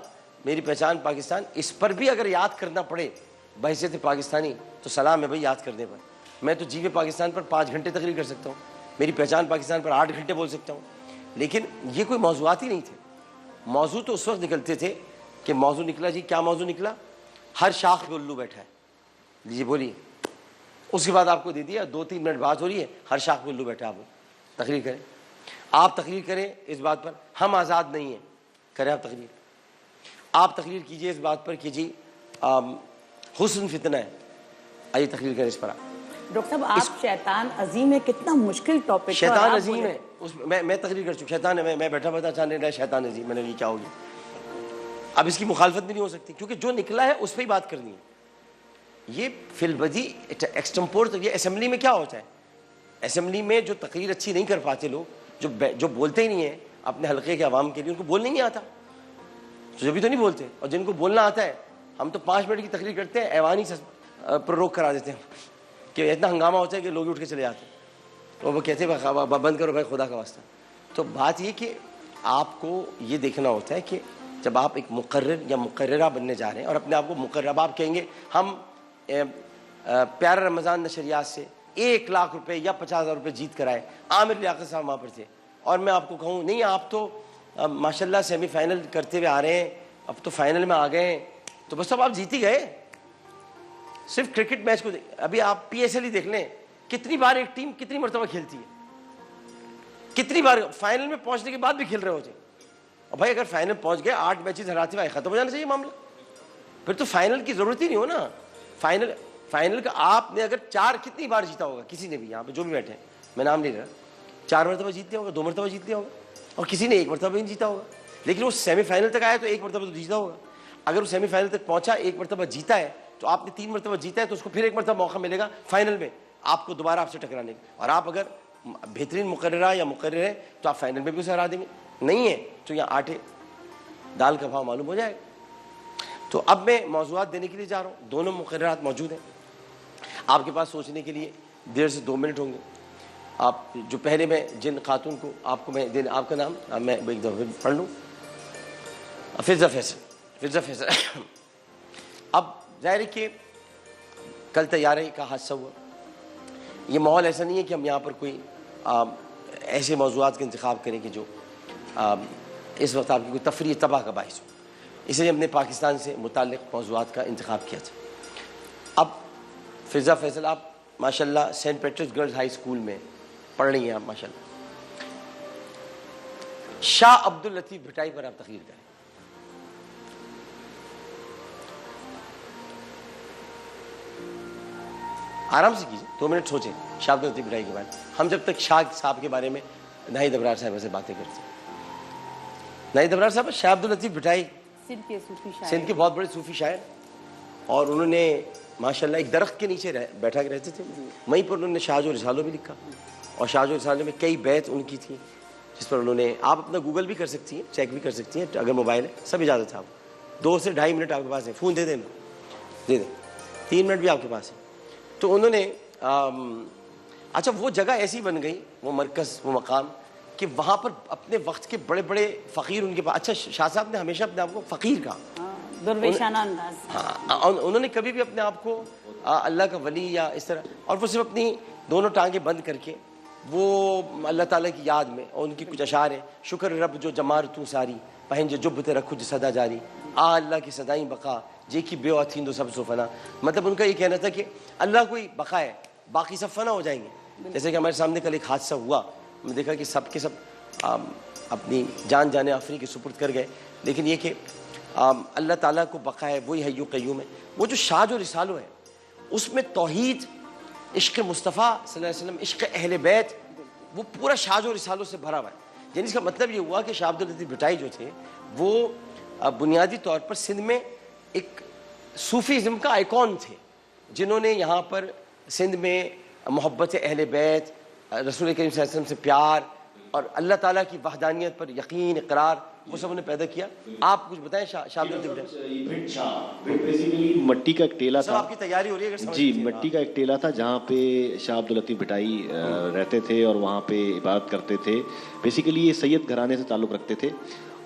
मेरी पहचान पाकिस्तान, इस पर भी अगर याद करना पड़े बहैसियत पाकिस्तानी तो सलाम है भाई याद करने पर। मैं तो जीवे पाकिस्तान पर 5 घंटे तकरीर कर सकता हूँ, मेरी पहचान पाकिस्तान पर 8 घंटे बोल सकता हूँ, लेकिन ये कोई मौज़ूआत ही नहीं थे। मौजू तो उस वक्त निकलते थे कि मौजू निकला जी, क्या मौजू निकला? हर शाख पे उल्लू बैठा है, लीजिए बोलिए। उसके बाद आपको दे दिया, 2-3 मिनट बात हो रही है, हर शाख पे उल्लू बैठा, आप तकरीर करें। आप तकरीर करें इस बात पर हम आज़ाद नहीं हैं, करें आप तकरीर। आप तकरीर कीजिए इस बात पर कि जी हुस्न फितना है, आइए तकरीर करें इस पर। डॉक्टर साहब आप शैतान अजीम है, कितना मुश्किल टॉपिक। शैतान अजीम है, उस मैं तकरीर कर चुका। शैतान है, मैं बैठा चाहने लगा शैतान अजीम, मैंने ये क्या होगी। अब इसकी मुखालफत भी नहीं हो सकती क्योंकि जो निकला है उस पर ही बात करनी है। ये फिलबदी एक्सटेम्पोर, तो ये असेंबली में क्या होता है, असेंबली में जो तकरीर अच्छी नहीं कर पाते लोग, जो बोलते ही नहीं है अपने हल्के के आवाम के लिए, उनको बोलने नहीं आता, तो जब भी तो नहीं बोलते। और जिनको बोलना आता है, हम तो 5 मिनट की तकरीर करते हैं, ऐवान ही प्रोरोक करा देते हैं कि इतना हंगामा होता है कि लोग उठ के चले जाते हैं। तो वो कहते हैं बंद करो भाई खुदा का वास्ता, تو بات یہ کہ آپ کو یہ دیکھنا ہوتا ہے کہ جب آپ ایک مقرر یا مقررہ بننے جا رہے ہیں اور اپنے آپ کو مقرر، اب آپ کہیں گے ہم پیارا رمضان نشریات سے 1 لاکھ روپے یا 50,000 روپے جیت کر آئے، عامر لیاقت صاحب وہاں پر تھے، اور میں آپ کو کہوں نہیں آپ تو ماشاءاللہ سیمی فائنل کرتے ہوئے آ رہے ہیں، اب تو فائنل میں آ گئے ہیں، تو بس اب آپ جیت ہی گئے. صرف کرکٹ میچ کو ابھی آپ پی ایس ایل ہی دیکھ لیں، کتنی بار ایک ٹیم کتنی مرتبہ کھیلتی ہے، کتنی بار فائنل میں پہنچنے کے بعد بھی کھیل رہے ہوتے ہیں. اور بھائی اگر فائنل پہنچ گئے 8 میچز ہراتے ہوئے ختم ہو جانا چاہیے معاملہ، پھر تو فائنل کی ضرورت ہی نہیں ہو نا. فائنل کا آپ نے اگر 4 کتنی بار جیتا ہوگا، کسی نے بھی یہاں پہ جو بھی بیٹھے ہیں، میں نام نہیں لے رہا، 4 مرتبہ جیت لیا ہوگا، 2 مرتبہ جیت لیا ہوگا، اور کسی نے 1 مرتبہ بھی نہیں جیتا ہوگا. لیکن وہ سیمی فائنل تک آیا تو 1 مرتبہ تو جیتا ہوگا. اگر وہ سیمی فائنل تک پہنچا 1 مرتبہ جیتا ہے تو آپ نے 3 مرتبہ جیتا ہے تو اس کو پھر 1 مرتبہ موقع ملے گا فائنل میں آپ کو دوبارہ آپ سے ٹکرانے کا. اور آپ اگر بہترین مقررہ یا مقرر ہیں تو آپ فائنل میں بھی اسے ہرا دیں گے، نہیں ہے تو یہاں آٹے دال کا بھاؤ معلوم ہو جائے گا. تو اب میں موضوعات دینے کے لیے جا رہا ہوں، دونوں مقررات موجود ہیں آپ کے پاس. سوچنے کے لیے 1.5 سے 2 منٹ ہوں گے. آپ جو پہلے میں جن خاتون کو آپ کو میں آپ کا نام میں ایک دفعہ پڑھ لوں، فضا فیصل. اب ظاہر ہے کہ کل طیارے کا حادثہ ہوا، یہ ماحول ایسا نہیں ہے کہ ہم یہاں پر کوئی ایسے موضوعات کا انتخاب کریں کہ جو اس وقت آپ کی کوئی تفریح تباہ کا باعث ہو، اس لیے ہم نے پاکستان سے متعلق موضوعات کا انتخاب کیا تھا. اب فضا فیصل آپ ماشاءاللہ Saint Peter's girls high school میں پڑھ رہی ہیں، آپ ماشاءاللہ. شاہ عبد اللطیف بھٹائی پر آپ تقریر کریں. آرام سے کیجیے، 2 منٹ سوچیں شاہ عبد اللطیف بھٹائی کے بارے میں. ہم جب تک شاہ صاحب کے بارے میں ناہید ابرار صاحب سے باتیں کرتے ہیں. ناہید ابرار صاحب شاہ عبد اللطیف بھٹائی سندھ کے بہت بڑے صوفی شاعر، اور انہوں نے ماشاءاللہ ایک درخت کے نیچے بیٹھا کے رہتے تھے، وہیں پر انہوں نے شاہج و رسالو بھی لکھا، اور شاہج و رسالو میں کئی بیت ان کی تھیں جس پر انہوں نے، آپ اپنا گوگل بھی کر سکتی ہیں، چیک بھی کر سکتی ہیں اگر موبائل ہے، سب اجازت ہے. آپ 2 سے 2.5 منٹ آپ کے پاس ہے، فون دے دیں 3 منٹ بھی آپ کے پاس ہے. تو انہوں نے اچھا وہ جگہ ایسی بن گئی، وہ مرکز، وہ مقام، کہ وہاں پر اپنے وقت کے بڑے بڑے فقیر ان کے پاس. اچھا شاہ صاحب نے ہمیشہ اپنے آپ کو فقیر کہا، درویشانہ انداز. ہاں انہوں نے کبھی بھی اپنے آپ کو اللہ کا ولی یا اس طرح، اور وہ صرف اپنی دونوں ٹانگیں بند کر کے وہ اللہ تعالیٰ کی یاد میں، اور ان کی کچھ اشعار ہیں. شکر رب جو جمار تو ساری پہنج جب تے رکھو جو صدا جاری، اللہ کی صدائیں بقا جے کی بے تھیں دو سب سو فنا. مطلب ان کا یہ کہنا تھا کہ اللہ کوئی بقا ہے، باقی سب فنا ہو جائیں گے. جیسے کہ ہمارے سامنے کل ایک حادثہ ہوا، ہم نے دیکھا کہ سب کے سب اپنی جان جانے آفری کے سپرد کر گئے، لیکن یہ کہ اللہ تعالیٰ کو بقا ہے، وہی حی و قیوم ہے. وہ جو شاہج و رسالو ہے اس میں توحید، عشق مصطفیٰ صلی اللہ علیہ وسلم، عشق اہل بیت، وہ پورا شاہج و رسالو سے بھرا ہوا ہے. یعنی اس کا مطلب یہ ہوا کہ شاہ عبد اللطیف بھٹائی جو تھے وہ بنیادی طور پر سندھ میں ایک صوفیزم کا آئیکن تھے، جنہوں نے یہاں پر سندھ میں محبت اہل بیت، رسول کریم صلی اللہ علیہ وسلم سے پیار، اور اللہ تعالیٰ کی وحدانیت پر یقین، اقرار، وہ سب انہیں پیدا کیا. آپ کچھ بتائیں شاہ عبد اللطیف بھٹائی. بیسیکلی مٹی کا ایک ٹیلا تھا. آپ کی تیاری ہو رہی ہے جی، مٹی کا ایک ٹیلا تھا جہاں پہ شاہ عبد اللطیف بھٹائی رہتے تھے اور وہاں پہ عبادت کرتے تھے. بیسیکلی یہ سید گھرانے سے تعلق رکھتے تھے،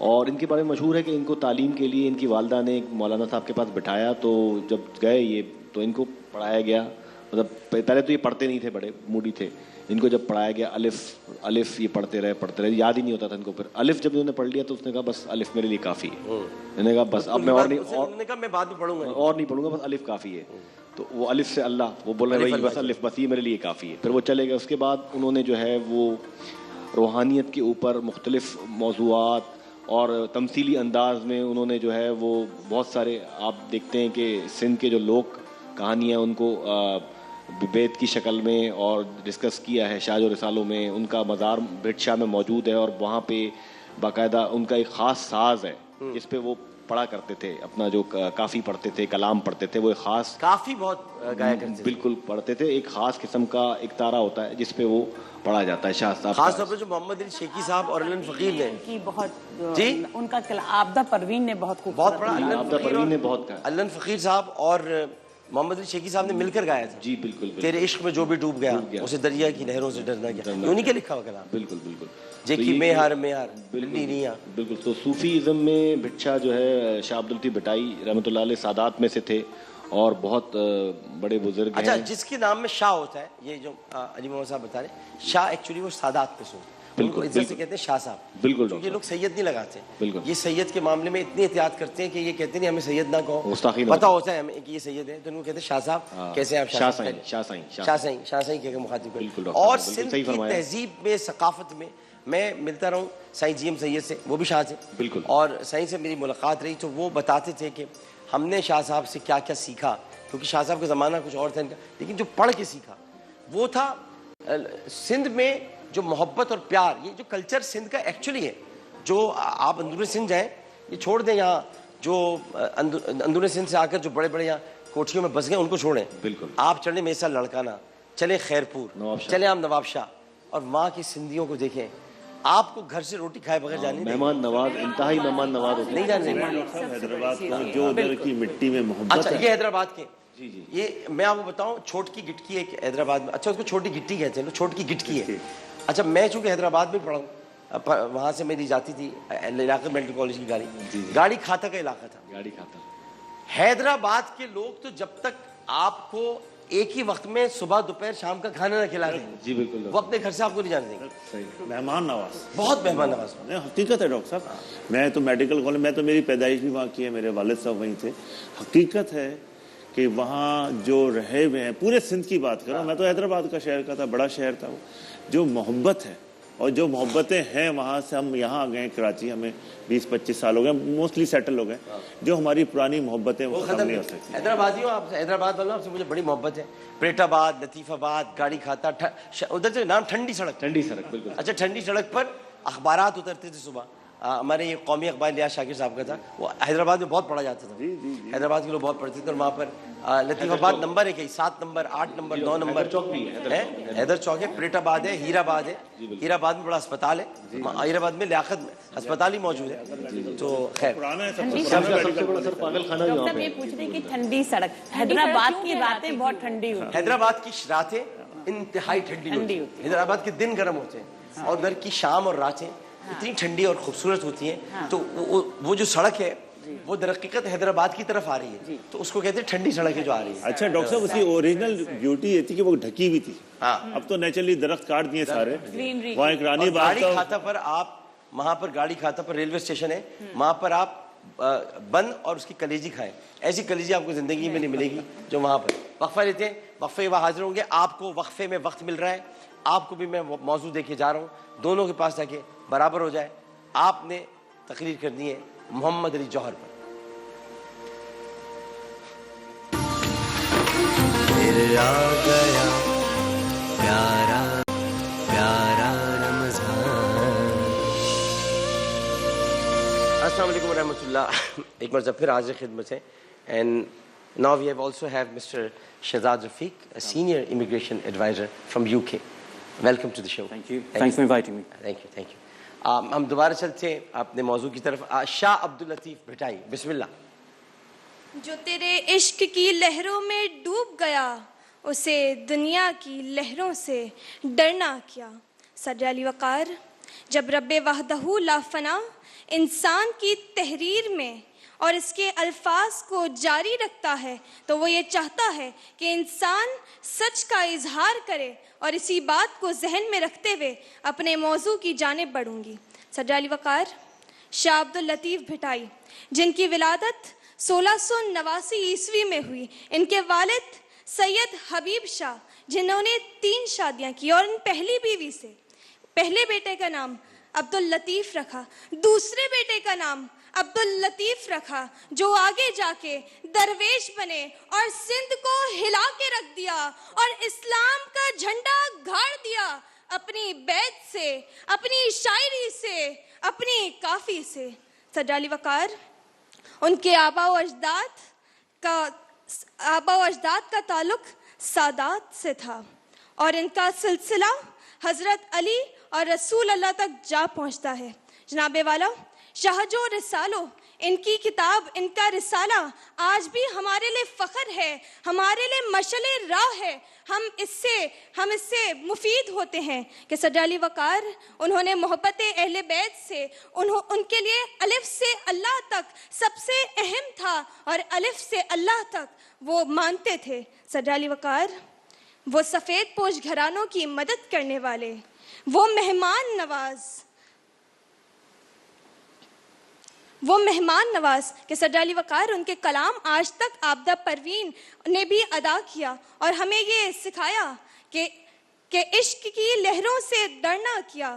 اور ان کے بارے میں مشہور ہے کہ ان کو تعلیم کے لیے ان کی والدہ نے مولانا صاحب کے پاس بٹھایا. تو جب گئے یہ تو ان کو پڑھایا گیا، مطلب پہلے تو یہ پڑھتے نہیں تھے، بڑے موڈی تھے. ان کو جب پڑھایا گیا الف یہ پڑھتے رہے، یاد ہی نہیں ہوتا تھا ان کو. پھر الف جب انہوں نے پڑھ لیا تو اس نے کہا بس الف میرے لیے کافی ہے. انہوں نے کہا بس اب میں اور نہیں پڑھوں گا، بس الف کافی ہے. تو وہ الف سے اللہ، وہ بول رہے ہیں بس الف، بس یہ میرے لیے کافی ہے. پھر وہ چلے گئے. اس کے بعد انہوں نے جو ہے وہ روحانیت کے اوپر مختلف موضوعات اور تمثیلی انداز میں انہوں نے جو ہے وہ بہت سارے، آپ دیکھتے ہیں کہ سندھ کے جو لوک کہانیاں ان کو بیت کی شکل میں اور ڈسکس کیا ہے شاہج و رسالوں میں. ان کا مزار برٹ شاہ میں موجود ہے، اور وہاں پہ باقاعدہ ان کا ایک خاص ساز ہے جس پہ وہ پڑھا کرتے تھے، اپنا جو کافی پڑھتے تھے، کلام پڑھتے تھے. وہ ایک خاص کافی بہت گایا کرتے تھے، بالکل پڑھتے تھے. ایک خاص قسم کا ایک تارا ہوتا ہے جس پہ وہ پڑھا جاتا ہے شاہ صاحب. خاص طور پہ جو محمد علی شیخی صاحب اور علن فقیر نے کی بہت، جی ان کا آبدہ پروین نے بہت خوب بہت پڑھا. آبدہ پروین نے بہت کہا. علن فقیر صاحب اور محمد علی شیخی صاحب نے مل کر گایا تھا. جی بالکل تیرے عشق میں جو بھی ڈوب گیا اسے دریا کی لہروں سے ڈرنا کیا. یوں نہیں کہ لکھا ہوا کلام. بالکل بالکل جیکی میں ہار بلی نہیں. بالکل. تو صوفی ازم میں بھٹشا جو ہے شاہ عبد اللطیف بھٹائی رحمۃ اللہ علیہ سادات میں سے تھے اور بہت بڑے بزرگ ہیں. اچھا جس کے نام میں شاہ ہوتا ہے, یہ جو علی محمد صاحب بتا رہے ہیں, شاہ ایکچولی وہ سادات میں سو, ان کو عزت سے کہتے ہیں شاہ صاحب. بالکل. کیونکہ یہ لوگ سید نہیں لگاتے. بالکل. یہ سید کے معاملے میں اتنی احتیاط کرتے ہیں کہ یہ کہتے نہیں ہمیں سید نہ کہو, پتہ ہوتا ہے ہمیں کہ یہ سید ہے, تو ان کو کہتے ہیں شاہ صاحب. کیسے ہیں آپ؟ شاہ سائیں کہہ کے مخاطب بالکل. اور سندھ کی تہذیب میں, ثقافت میں ملتا رہوں سائیں جی ایم سید سے, وہ بھی شاہ سے. بالکل. اور سائیں سے میری ملاقات رہی تو وہ بتاتے تھے کہ ہم نے شاہ صاحب سے کیا کیا سیکھا, کیونکہ شاہ صاحب کا زمانہ کچھ اور تھا ان کا, لیکن جو پڑھ کے سیکھا وہ تھا سندھ میں جو محبت اور پیار. یہ جو کلچر سندھ کا ایکچولی ہے, جو آپ اندرون سندھ جائیں, یہ چھوڑ دیں یہاں جو اندرون سندھ سے آ کر جو بڑے بڑے یہاں کوٹھیوں میں بس گئے ان کو چھوڑیں. بالکل. آپ چلیں میسا لڑکانہ, چلیں خیرپور, چلیں آپ نواب شاہ, اور وہاں کی سندھیوں کو دیکھیں. آپ کو گھر سے روٹی کھائے بغیر جانے مہمان نواز, انتہائی مہمان نواز ہوتے نہیں جانے. حیدرآباد کو جو ادھر کی مٹی میں محبت اچھا ہے. یہ حیدرآباد کے, جی جی یہ میں آپ کو بتاؤں, چھوٹکی گٹکی ایک حیدرآباد میں, اچھا اس کو چھوٹی گٹی کہتے ہیں, چھوٹکی گٹکی ہے. اچھا میں چونکہ حیدرآباد میں پڑھا ہوں, وہاں سے میری جاتی تھی علاقے میڈیکل کالج کی گاڑی. گاڑی کھاتا کا علاقہ تھا. گاڑی کھاتا. حیدرآباد کے لوگ تو جب تک آپ کو ایک ہی وقت میں صبح دوپہر شام کا کھانا نہ کھلا دیں, جی بالکل, وہ اپنے گھر سے آپ کو نہیں جانے دیں گے. مہمان نواز, بہت مہمان نواز. حقیقت ہے ڈاکٹر صاحب. میں تو میڈیکل کالج, میں تو میری پیدائش بھی وہاں کی ہے, میرے والد صاحب وہیں تھے. حقیقت ہے کہ وہاں جو رہے ہوئے ہیں, پورے سندھ کی بات کروں, میں تو حیدرآباد کا شہر کا تھا, بڑا شہر تھا وہ, جو محبت ہے اور جو محبتیں ہیں وہاں سے. ہم یہاں آ گئے کراچی, ہمیں 20-25 سال ہو گئے, موسٹلی سیٹل ہو گئے. جو ہماری پرانی محبتیں وہ ختم نہیں ہو سکتی. حیدرآبادی ہوں, آپ حیدرآباد والوں, آپ سے مجھے بڑی محبت ہے. پریٹ آباد, لطیف آباد, گاڑی کھاتا, ادھر سے نام ٹھنڈی سڑک. ٹھنڈی سڑک بالکل. اچھا ٹھنڈی سڑک پر اخبارات اترتے تھے صبح. ہمارے یہ قومی اخبار لیاز شاکر صاحب کا تھا, وہ حیدرآباد میں بہت پڑھا جاتا تھا. حیدرآباد کے لوگ بہت پڑھتے تھے, اور وہاں پر لطیف آباد نمبر ہے, کہیں 7 نمبر, 8 نمبر, 9 نمبر ہے. حیدر چوک ہے, پریٹ آباد ہے, ہیر آباد ہے. ہیر آباد میں بڑا اسپتال ہے, ہیر آباد میں لیاقت اسپتال ہی موجود ہے. تو خیر ڈاکٹر یہ پوچھ رہے کہ ٹھنڈی سڑک, حیدرآباد کی راتیں بہت ٹھنڈی ہوتی ہیں. حیدرآباد کی راتیں انتہائی ٹھنڈی ہوتی ہیں. حیدرآباد کے دن گرم ہوتے ہیں, اور ادھر کی شام اور راتیں اتنی ٹھنڈی اور خوبصورت ہوتی ہیں. تو وہ جو سڑک ہے وہ در حقیقت حیدرآباد کی طرف آ رہی ہے, تو اس کو کہتے ہیں ٹھنڈی سڑک ہے جو آ رہی ہے. اچھا ڈاکٹر صاحب, اس کی اوریجنل بیوٹی یہ تھی کہ وہ ڈھکی ہوئی تھی. اب تو نیچرلی درخت کاٹ دیے سارے. وہاں ایک رانی گاڑی کھاتا پر آپ, وہاں پر گاڑی کھاتا پر ریلوے اسٹیشن ہے, وہاں پر آپ بند اور اس کی کلیجی کھائیں. ایسی کلیجی آپ کو زندگی میں نہیں ملے گی جو وہاں پر. وقفہ لیتے ہیں, وقفے وہاں حاضر ہوں گے. آپ کو وقفے میں وقت مل رہا ہے, آپ کو بھی میں موضوع دے کے جا رہا ہوں, دونوں کے پاس تاکہ برابر ہو جائے. آپ نے تقریر کرنی ہے محمد علی جوہر پر. پھر آ گیا پیارا پیارا رمضان. السلام علیکم ورحمۃ اللہ. ایک مرتبہ پھر حاضر خدمت ہے. And now we have also have mister Shahzad Rafiq, senior immigration adviser from UK. Welcome to the show. Thank you, thanks for inviting me. Thank you, thank you. ہم دوبارہ چلتے ہیں اپنے موضوع کی طرف. شاہ عبد اللطیف بھٹائی, بسم اللہ. جو تیرے عشق کی لہروں میں ڈوب گیا, اسے دنیا کی لہروں سے ڈرنا کیا. صدر علی وقار, جب رب وحدہ لا فنا انسان کی تحریر میں اور اس کے الفاظ کو جاری رکھتا ہے, تو وہ یہ چاہتا ہے کہ انسان سچ کا اظہار کرے, اور اسی بات کو ذہن میں رکھتے ہوئے اپنے موضوع کی جانب بڑھوں گی. صدر علی وقار, شاہ عبد اللطیف بھٹائی, جن کی ولادت 1689 عیسوی میں ہوئی. ان کے والد سید حبیب شاہ, جنہوں نے 3 شادیاں کی, اور ان پہلی بیوی سے پہلے بیٹے کا نام عبد اللطیف رکھا, دوسرے بیٹے کا نام عبد اللطیف رکھا, جو آگے جا کے درویش بنے اور سندھ کو ہلا کے رکھ دیا اور اسلام کا جھنڈا گاڑ دیا اپنی بیت سے, اپنی شاعری سے, اپنی کافی سے. صدر علی وقار, ان کے آبا و اجداد کا تعلق سادات سے تھا, اور ان کا سلسلہ حضرت علی اور رسول اللہ تک جا پہنچتا ہے. جناب والا, شہج و رسالو ان کی کتاب، ان کا رسالہ آج بھی ہمارے لیے فخر ہے، ہمارے لیے مشعل راہ ہے. ہم اس سے مفید ہوتے ہیں کہ سر علی وقار انہوں نے محبت اہل بیت سے، ان کے لیے الف سے اللہ تک سب سے اہم تھا، اور الف سے اللہ تک وہ مانتے تھے. سر علی وقار وہ سفید پوش گھرانوں کی مدد کرنے والے، وہ مہمان نواز کہ سر علی وقار ان کے کلام آج تک عابدہ پروین نے بھی ادا کیا اور ہمیں یہ سکھایا کہ عشق کی لہروں سے ڈرنا کیا،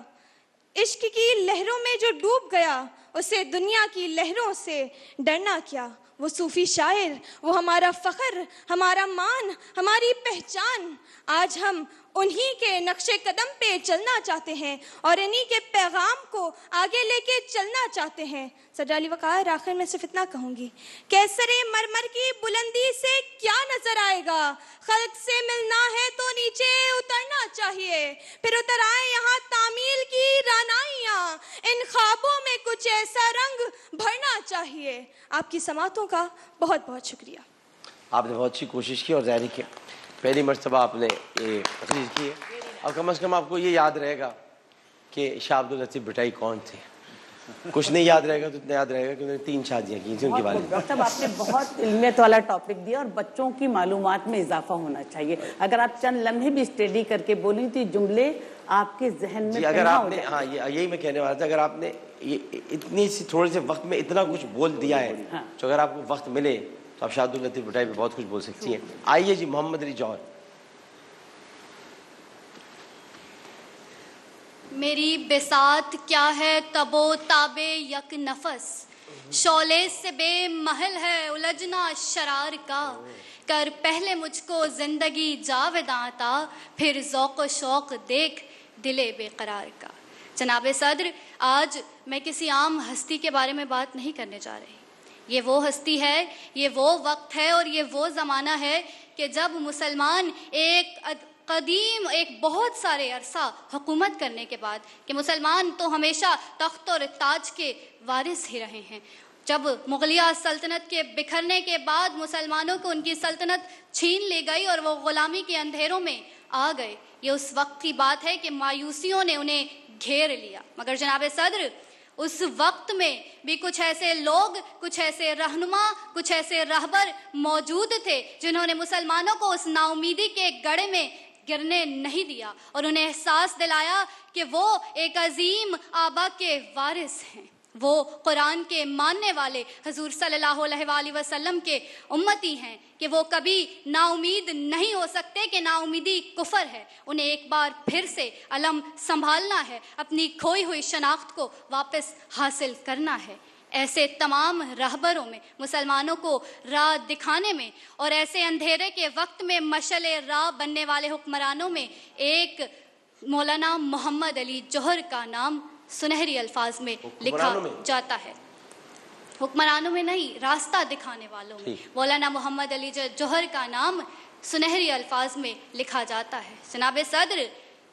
عشق کی لہروں میں جو ڈوب گیا اسے دنیا کی لہروں سے ڈرنا کیا. وہ صوفی شاعر، وہ ہمارا فخر، ہمارا مان، ہماری پہچان. آج ہم انہی کے نقش قدم پہ چلنا چاہتے ہیں اور انہی کے پیغام کو آگے لے کے چلنا چاہتے ہیں. سر علی وقار آخر میں صرف اتنا کہوں گی، کیسر مرمر کی بلندی سے کیا نظر آئے گا، خلق سے ملنا ہے تو نیچے اترنا چاہیے، پھر اتر آئے یہاں تعمیل کی رانائیاں، ان خوابوں میں کچھ ایسا رنگ بھرنا چاہیے. آپ کی سماعتوں کا بہت بہت شکریہ. آپ نے بہت اچھی کوشش کی اور ظاہر ہے کہ پہلی مرتبہ آپ نے یہ تقریر کی ہے، اور کم از کم آپ کو یہ یاد رہے گا کہ شاہ عبداللطیف بھٹائی کون تھے. کچھ نہیں یاد رہے گا تو اتنا یاد رہے گا کہ انہوں نے 3 شادیاں کی تھیں ان کے والد. ڈاکٹر صاحب آپ نے بہت علمیت والا ٹاپک دیا اور بچوں کی معلومات میں اضافہ ہونا چاہیے. اگر آپ چند لمحے بھی اسٹڈی کر کے بولی تو جملے آپ کے ذہن میں اگر آپ نے، ہاں یہی میں کہنے والا تھا، اگر آپ نے اتنی سی تھوڑے سے وقت میں اتنا کچھ بول دیا ہے تو اگر آپ کو وقت ملے تو آپ شاہ عبداللطیف بھٹائی پہ بہت کچھ بول سکتی ہیں. آئیے جی محمد علی جوہر. میری بساط کیا ہے تب و تاب یک نفس، شعلے سے بے محل ہے الجھنا شرار کا، کر پہلے مجھ کو زندگی جاوداں تا، پھر ذوق و شوق دیکھ دلے بے قرار کا. جناب صدر، آج میں کسی عام ہستی کے بارے میں بات نہیں کرنے جا رہی. یہ وہ ہستی ہے، یہ وہ وقت ہے اور یہ وہ زمانہ ہے کہ جب مسلمان ایک بہت سارے عرصہ حکومت کرنے کے بعد، کہ مسلمان تو ہمیشہ تخت اور تاج کے وارث ہی رہے ہیں، جب مغلیہ سلطنت کے بکھرنے کے بعد مسلمانوں کو ان کی سلطنت چھین لی گئی اور وہ غلامی کے اندھیروں میں آ گئے، یہ اس وقت کی بات ہے کہ مایوسیوں نے انہیں گھیر لیا. مگر جناب صدر، اس وقت میں بھی کچھ ایسے لوگ، کچھ ایسے رہنما، کچھ ایسے رہبر موجود تھے جنہوں نے مسلمانوں کو اس نا امیدی کے گڑھے میں گرنے نہیں دیا اور انہیں احساس دلایا کہ وہ ایک عظیم آبا کے وارث ہیں، وہ قرآن کے ماننے والے حضور صلی اللہ علیہ وآلہ وسلم کے امتی ہیں، کہ وہ کبھی نا امید نہیں ہو سکتے، کہ نا امیدی کفر ہے. انہیں ایک بار پھر سے علم سنبھالنا ہے، اپنی کھوئی ہوئی شناخت کو واپس حاصل کرنا ہے. ایسے تمام رہبروں میں، مسلمانوں کو راہ دکھانے میں اور ایسے اندھیرے کے وقت میں مشعل راہ بننے والے حکمرانوں میں ایک مولانا محمد علی جوہر کا نام سنہری الفاظ میں لکھا جاتا ہے. حکمرانوں میں نہیں، راستہ دکھانے والوں میں مولانا محمد علی جوہر کا نام سنہری الفاظ میں لکھا جاتا ہے. جناب صدر،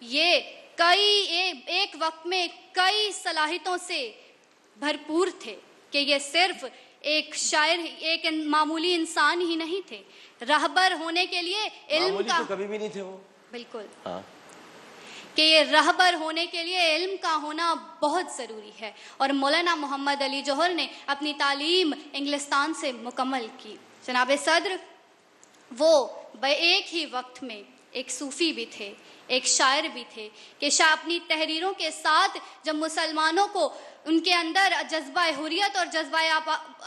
یہ ایک وقت میں کئی صلاحیتوں سے بھرپور تھے، کہ یہ صرف ایک شاعر، ایک معمولی انسان ہی نہیں تھے. رہبر ہونے کے لیے علم کا، کبھی بھی نہیں تھے وہ، بالکل، کہ یہ رہبر ہونے کے لیے علم کا ہونا بہت ضروری ہے. اور مولانا محمد علی جوہر نے اپنی تعلیم انگلستان سے مکمل کی. جناب صدر، وہ ایک ہی وقت میں ایک صوفی بھی تھے، ایک شاعر بھی تھے، کہ اپنی تحریروں کے ساتھ جب مسلمانوں کو ان کے اندر جذبہ حریت اور جذبہ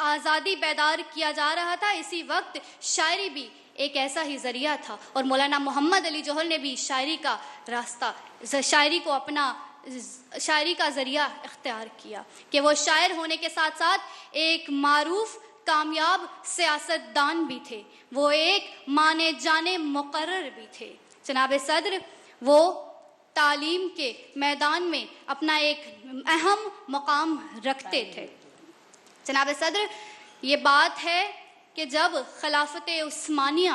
آزادی بیدار کیا جا رہا تھا، اسی وقت شاعری بھی ایک ایسا ہی ذریعہ تھا. اور مولانا محمد علی جوہر نے بھی شاعری کا راستہ، شاعری کو اپنا شاعری کا ذریعہ اختیار کیا، کہ وہ شاعر ہونے کے ساتھ ساتھ ایک معروف کامیاب سیاست دان بھی تھے، وہ ایک مانے جانے مقرر بھی تھے. جناب صدر، وہ تعلیم کے میدان میں اپنا ایک اہم مقام رکھتے تھے. جناب صدر، یہ بات ہے کہ جب خلافت عثمانیہ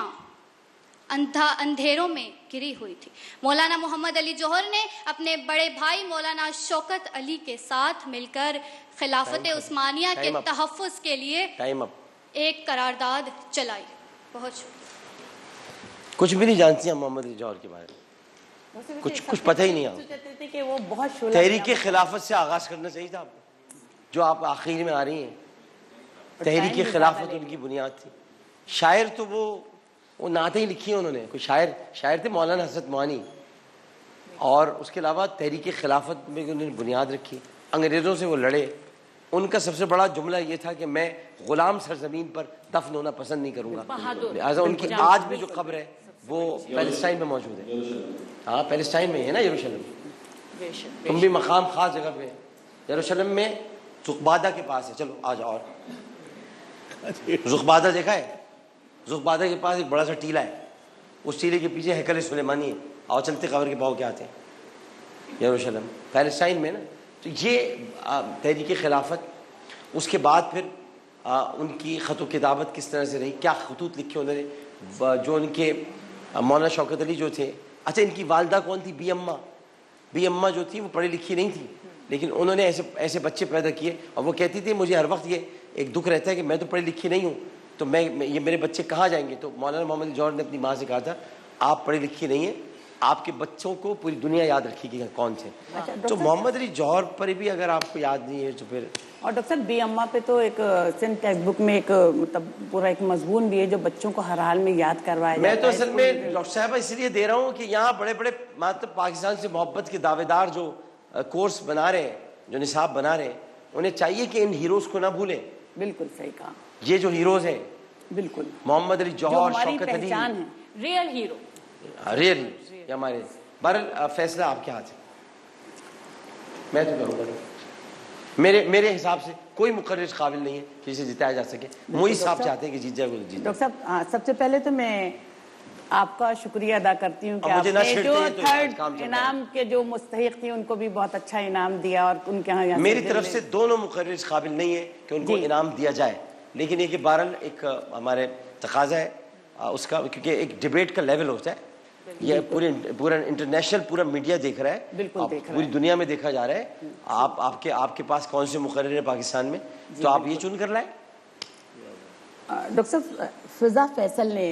अंधेरों में घिरी हुई थी। मौलाना मोहम्मद अली जौहर ने अपने बड़े भाई मौलाना शौकत अली के साथ मिलकर खिलाफत उस्मानिया के तहफ़्फ़ुज़ के लिए एक करारदाद चलाई। बहुत शुक्रिया। कुछ भी नहीं जानती हैं मोहम्मद अली जौहर के बारे में, कुछ पता ही नहीं कहते थे कि वो बहुत तहरीक खिलाफत से आगाज़ करना चाहिए था आपको, जो आप आखिर में आ रही हैं। तहरीक खिलाफत उनकी बुनियाद थी। शायर तो वो नातें ही लिखी हैं उन्होंने, कोई शायर थे मौलाना हसरत मोहानी, और उसके अलावा तहरीक खिलाफत में उन्होंने बुनियाद रखी। अंग्रेज़ों से वो लड़े। उनका सबसे बड़ा जुमला ये था कि मैं ग़ुलाम सरज़मीन पर दफन होना पसंद नहीं करूँगा। लिहाजा उनकी आज भी जो कब्र है वो पैलेस्टाइन में मौजूद है। हाँ, पैलेस्टाइन में है ना, यरूशलेम। तुम भी मकाम ख़ास जगह पे है, यरूशलेम में ज़ुक़बादा के पास है। चलो आ जाओ। और ज़ुक़बादा देखा है? ज़ुक़बादा के पास एक बड़ा सा टीला है, उस टीले के पीछे हैकल सुलेमानी है। और चलते कब्र के पाँव क्या आते हैं, यरूशलेम पैलेस्टाइन में ना। तो ये तहरीक खिलाफत, उसके बाद फिर उनकी ख़त व किताबत किस तरह से रही, क्या खतूत लिखे उन्होंने। जो उनके मौलाना शौकत अली जो थे, अच्छा इनकी वालदा कौन थी? बी अम्मा जो थी वो पढ़ी लिखी नहीं थी, लेकिन उन्होंने ऐसे बच्चे पैदा किए। और वो कहती थी मुझे हर वक्त ये एक दुख रहता है कि मैं तो पढ़ी लिखी नहीं हूँ, तो ये मेरे बच्चे कहाँ जाएंगे। तो मौलाना मोहम्मद जौहर ने अपनी माँ से कहा था आप पढ़ी लिखी नहीं हैं, आपके बच्चों को पूरी दुनिया याद रखेगी कौन थे। तो मोहम्मद अली जौहर पर भी अगर आपको याद नहीं है तो फिर। और डॉक्टर साहब बी अम्मा पे तो एक सिंध टेक्स्ट बुक में एक मतलब पूरा एक मजमून भी है जो बच्चों को हर हाल में याद करवाया जाता है। मैं तो असल में डॉक्टर साहब इसलिए दे रहा हूँ कि यहाँ बड़े बड़े मतलब पाकिस्तान से मोहब्बत के दावेदार जो कोर्स बना रहे हैं, जो निसाब बना रहे हैं, उन्हें चाहिए कि इन हीरोज़ को ना भूलें। बिल्कुल सही कहा। ये जो हीरोज़ हैं, बिल्कुल Mohammad Ali Jauhar, Shaukat Ali, real hero, real ये हमारे। बहरहाल फैसला आपके हाथ है, मैं तो करूँगा नहीं। मेरे हिसाब से कोई मुकर्रिर काबिल नहीं है कि इसे जिताया जा सके। मोई साहब चाहते हैं कि जीत जाए, वो जीत। डॉक्टर साहब सबसे पहले तो मैं आपका शुक्रिया अदा करती हूँ कि आपने जो थर्ड इनाम के जो मुस्तहिक थी उनको भी बहुत अच्छा इनाम दिया। और उनके यहाँ मेरी तरफ से दोनों मुकर्रिर काबिल नहीं है कि उनको इनाम दिया जाए, लेकिन ये कि बहरहाल एक हमारे तकाजा है उसका, क्योंकि एक डिबेट का लेवल होता है। ये पूरा इंटरनेशनल पूरा मीडिया देख रहा है, बिल्कुल देख रहा है, पूरी दुनिया में देखा जा रहा है। आपके पास कौन से मुकर्रिर है पाकिस्तान में, तो आप ये चुन कर लाए। डॉक्टर साहब फिजा फैसल ने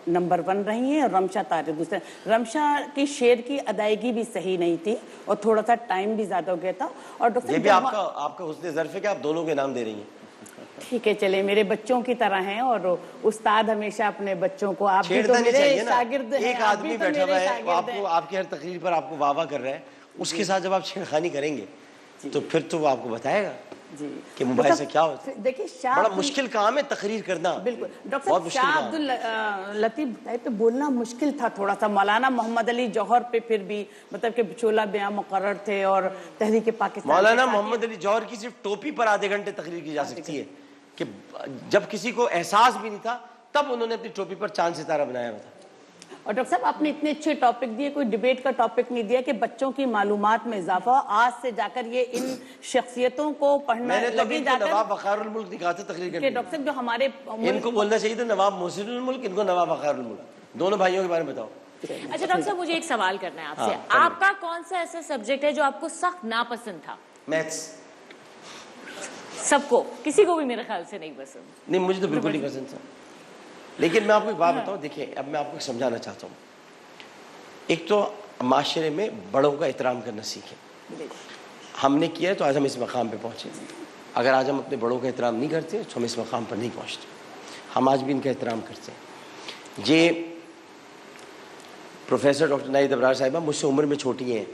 नंबर 1 रही हैं और रमशा तारिक दूसरे। रमशा की शेर की अदायगी भी सही नहीं थी और थोड़ा सा टाइम भी ज्यादा हो गया था। और डॉक्टर ये भी आपका हुस्न ज़र्फ़ है कि आप दोनों के नाम दे रही हैं। ठीक है, चले मेरे बच्चों की तरह हैं और उस्ताद हमेशा अपने बच्चों को, आप भी तो मेरे शागिर्द हैं। एक आदमी बैठा हुआ है आपको, आपकी हर तकरीर पर आपको वाह कर रहा है, उसके साथ जब आप छेड़खानी करेंगे तो फिर तो वो आपको बताएगा कि मोबाइल से क्या होता है। देखिए बड़ा मुश्किल काम है तकरीर करना। बिल्कुल डॉक्टर साहब, शाह अब्दुल लतीफ पे बोलना मुश्किल था थोड़ा सा। मौलाना मोहम्मद अली जौहर पे फिर भी मतलब कि चोला बयां मुकर्रर थे और तहरीक पाकिस्तान। मौलाना मोहम्मद अली जौहर की सिर्फ टोपी पर आधे घंटे तकरीर की जा सकती है कि जब किसी को एहसास भी नहीं था तब उन्होंने अपनी टोपी पर चांद सितारा बनाया हुआ था। और डॉक्टर साहब आपने इतने अच्छे टॉपिक दिए, कोई डिबेट का टॉपिक नहीं दिया कि बच्चों की मालूमात में इजाफा। आज से जाकर ये इन शख्सियतों को पढ़ना लगे जाकर। नवाब वक़ारुल मुल्क दिखा था तकरीर करने। डॉक्टर साहब जो हमारे इनको बोलना चाहिए था नवाब मोहसिनुल मुल्क, इनको नवाब वक़ारुल मुल्क। दोनों भाइयों के बारे में बताओ। अच्छा डॉक्टर साहब मुझे एक सवाल करना है आपसे। आपका कौन सा ऐसा सब्जेक्ट है जो आपको सख्त नापसंद था? मैथ्स। सबको, किसी को भी मेरे ख्याल से नहीं पसंद। नहीं, मुझे तो बिल्कुल नहीं पसंद था। लेकिन मैं आपको एक बात बताऊं, देखिए अब मैं आपको समझाना चाहता हूँ। एक तो माशरे में बड़ों का एहतराम करना सीखें। हमने किया है तो आज हम इस मकाम पे पहुँचे। अगर आज हम अपने बड़ों का एहतराम नहीं करते तो हम इस मकाम पर नहीं पहुँचते। हम आज भी इनका एहतराम करते हैं। ये प्रोफेसर डॉक्टर नाहिद अबरार साहिबा मुझसे उम्र में छोटी हैं,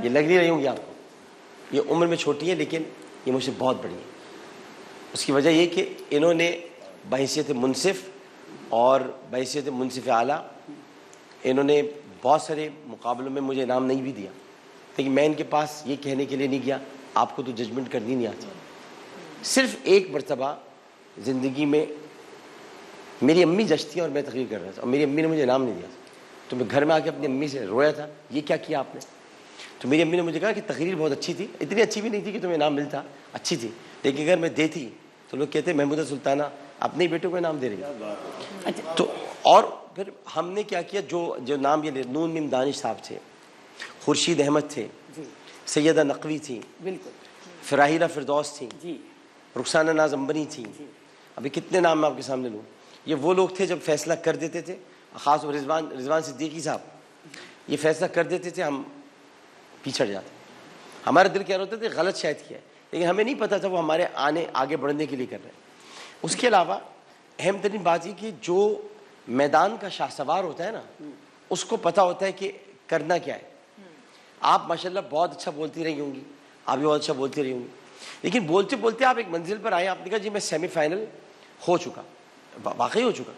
ये लग नहीं रही होंगी आपको। ये उम्र में छोटी है लेकिन ये मुझसे बहुत बड़ी है। उसकी वजह ये कि इन्होंने बहैसियत मुनसिफ और बहैसियत मुनसिफ आला इन्होंने बहुत सारे मुकाबलों में मुझे इनाम नहीं भी दिया, लेकिन मैं इनके पास ये कहने के लिए नहीं गया आपको तो जजमेंट करनी नहीं आती। सिर्फ एक मरतबा ज़िंदगी में मेरी अम्मी जज थी और मैं तकरीर कर रहा था और मेरी अम्मी ने मुझे इनाम नहीं दिया, तो मैं घर में आके अपनी अम्मी से रोया था, ये क्या किया आपने। तो मेरी अम्मी ने मुझे कहा कि तकरीर बहुत अच्छी थी, इतनी अच्छी भी नहीं थी कि तुम्हें इनाम मिलता, अच्छी थी, लेकिन अगर मैं देती तो लोग कहते महमूदा सुल्ताना अपने ही बेटों को इनाम दे रही है। तो और پھر ہم نے کیا کیا, جو نام یہ نون میم دانش صاحب تھے, خورشید احمد تھے, سیدہ نقوی تھیں, بالکل, فراہیرہ فردوس تھیں, جی رخسانہ ناز امبنی تھیں, ابھی کتنے نام میں آپ کے سامنے لوں. یہ وہ لوگ تھے جب فیصلہ کر دیتے تھے, خاص طور رضوان صدیقی صاحب, یہ فیصلہ کر دیتے تھے, ہم پیچھڑ جاتے. ہمارا دل کہہ رہا ہوتا تھا غلط شاید کیا ہے, لیکن ہمیں نہیں پتہ تھا وہ ہمارے آگے بڑھنے کے لیے کر رہے ہیں. اس کے علاوہ اہم ترین بات یہ کہ جو میدان کا شاہ سوار ہوتا ہے نا, اس کو پتہ ہوتا ہے کہ کرنا کیا ہے. آپ ماشاءاللہ بہت اچھا بولتی رہی ہوں گی, آپ بھی بہت اچھا بولتی رہی ہوں گی, لیکن بولتے بولتے آپ ایک منزل پر آئے, آپ نے کہا جی میں سیمی فائنل ہو چکا, واقعی ہو چکا.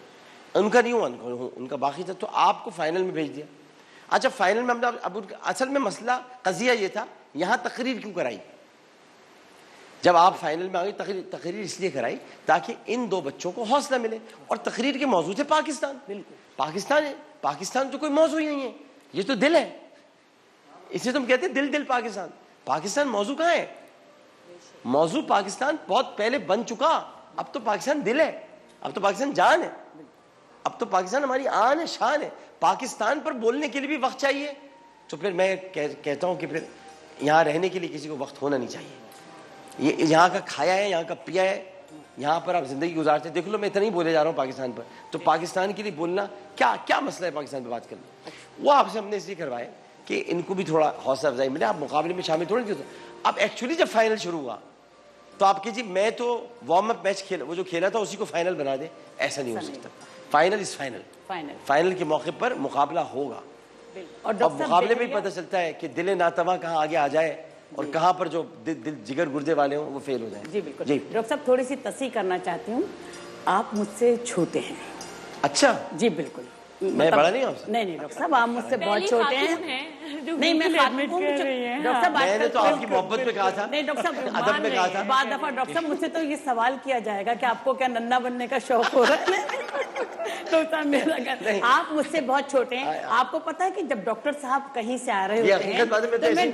ان کا نہیں ہوا, ان کا باقی تھا, تو آپ کو فائنل میں بھیج دیا. اچھا فائنل میں ہم نے اب اصل میں مسئلہ قضیہ یہ تھا, یہاں تقریر کیوں کرائی؟ جب آپ فائنل میں آ گئی, تقریر اس لیے کرائی تاکہ ان دو بچوں کو حوصلہ ملے, اور تقریر کے موضوع تھے پاکستان. بالکل پاکستان ہے, پاکستان تو کوئی موضوع ہی نہیں ہے, یہ تو دل ہے, اسے تم کہتے ہیں دل پاکستان. پاکستان موضوع کہاں ہے؟ موضوع پاکستان بہت پہلے بن چکا, اب تو پاکستان دل ہے, اب تو پاکستان جان ہے, اب تو پاکستان ہماری آن ہے, شان ہے. پاکستان پر بولنے کے لیے بھی وقت چاہیے, تو پھر میں کہتا ہوں کہ پھر یہاں رہنے کے لیے کسی کو وقت ہونا نہیں چاہیے. یہ یہاں کا کھایا ہے, یہاں کا پیا ہے, یہاں پر آپ زندگی گزارتے. دیکھ لو میں اتنا ہی بولے جا رہا ہوں پاکستان پر, تو پاکستان کے لیے بولنا کیا مسئلہ ہے پاکستان پہ بات کرنا. وہ آپ سے ہم نے اس لیے کروایا کہ ان کو بھی تھوڑا حوصلہ افزائی ملے. آپ مقابلے میں شامل تھوڑے نہیں ہوتے. اب ایکچولی جب فائنل شروع ہوا تو آپ کہیے میں تو وارم اپ میچ وہ جو کھیلا تھا اسی کو فائنل بنا دے, ایسا نہیں ہو سکتا. فائنل از فائنل, فائنل کے موقع پر مقابلہ ہوگا, اور مقابلے میں ہی پتہ چلتا ہے کہ دل ناتواں کہاں آگے آ جائے اور کہاں پر جو دل جگر گردے والے ہوں وہ فیل ہو جائیں. جی بالکل. ڈاکٹر صاحب تھوڑی سی تصحیح کرنا چاہتی ہوں, آپ مجھ سے چھوٹے ہیں. اچھا جی بالکل, میں بڑا نہیں ہوں آپ سے. نہیں ڈاکٹر صاحب آپ مجھ سے بہت چھوٹے ہیں. نہیں میں ڈاکٹر صاحب میں نے تو آپ کی محبت پہ کہا تھا, نہیں ڈاکٹر صاحب ادب میں کہا تھا. بعض دفعہ ڈاکٹر صاحب مجھ سے تو یہ سوال کیا جائے گا کہ آپ کو کیا ننھا بننے کا شوق ہو رہا ہے. آپ مجھ سے بہت چھوٹے ہیں. آپ کو پتا ہے کہ جب ڈاکٹر صاحب کہیں سے آ رہے ہوتے ہیں تو میں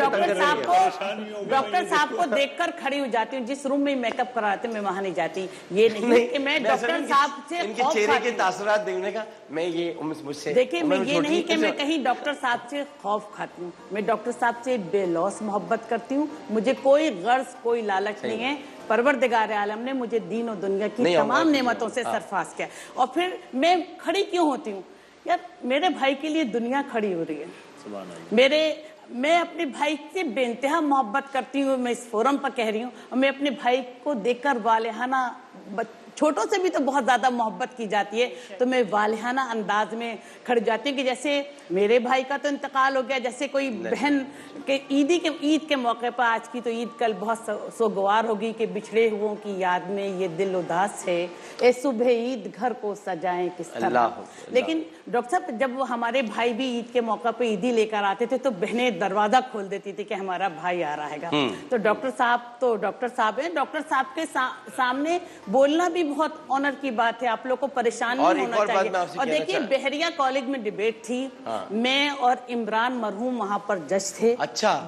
ڈاکٹر صاحب کو دیکھ کر کھڑی ہو جاتی ہوں. جس روم میں میک اپ کراتے میں وہاں نہیں جاتی. یہ نہیں کہ میں ڈاکٹر صاحب سے ان کے چہرے کے تاثرات دیکھنے کا میں یہ مجھ سے دیکھیں, میں یہ نہیں کہ میں کہیں ڈاکٹر صاحب سے خوف کھاتی ہوں. میں ڈاکٹر صاحب سے بے لوث محبت کرتی ہوں. مجھے کوئی غرض کوئی لالچ نہیں ہے. پروردگار عالم نے مجھے دین و دنیا کی تمام نعمتوں سے سرفراز کیا. اور پھر میں کھڑی کیوں ہوتی ہوں یار؟ میرے بھائی کے لیے دنیا کھڑی ہو رہی ہے. میں اپنے بھائی سے بے انتہا محبت کرتی ہوں. میں اس فورم پر کہہ رہی ہوں, اور میں اپنے بھائی کو دیکھ کر والہانہ, چھوٹوں سے بھی تو بہت زیادہ محبت کی جاتی ہے, تو میں والہانہ انداز میں کھڑی جاتی ہوں کہ جیسے میرے بھائی کا تو انتقال ہو گیا, جیسے کوئی بہن کے عید کے موقع پر, آج کی تو عید کل بہت سوگوار ہوگی کہ بچھڑے ہوں کی یاد میں یہ دل اداس ہے, اے صبح عید گھر کو سجائیں کس طرح. لیکن ڈاکٹر صاحب جب وہ ہمارے بھائی بھی عید کے موقع پہ عیدی لے کر آتے تھے تو بہنیں دروازہ کھول دیتی تھی کہ ہمارا بھائی آ رہا ہے. تو ڈاکٹر صاحب ہیں, ڈاکٹر صاحب کے سامنے بولنا بھی بہت آنر کی بات ہے. آپ لوگ کو پریشان نہیں ہونا چاہیے. اور دیکھیے بحریہ کالج میں ڈیبیٹ تھی, میں اور عمران مرحوم وہاں پر جج تھے.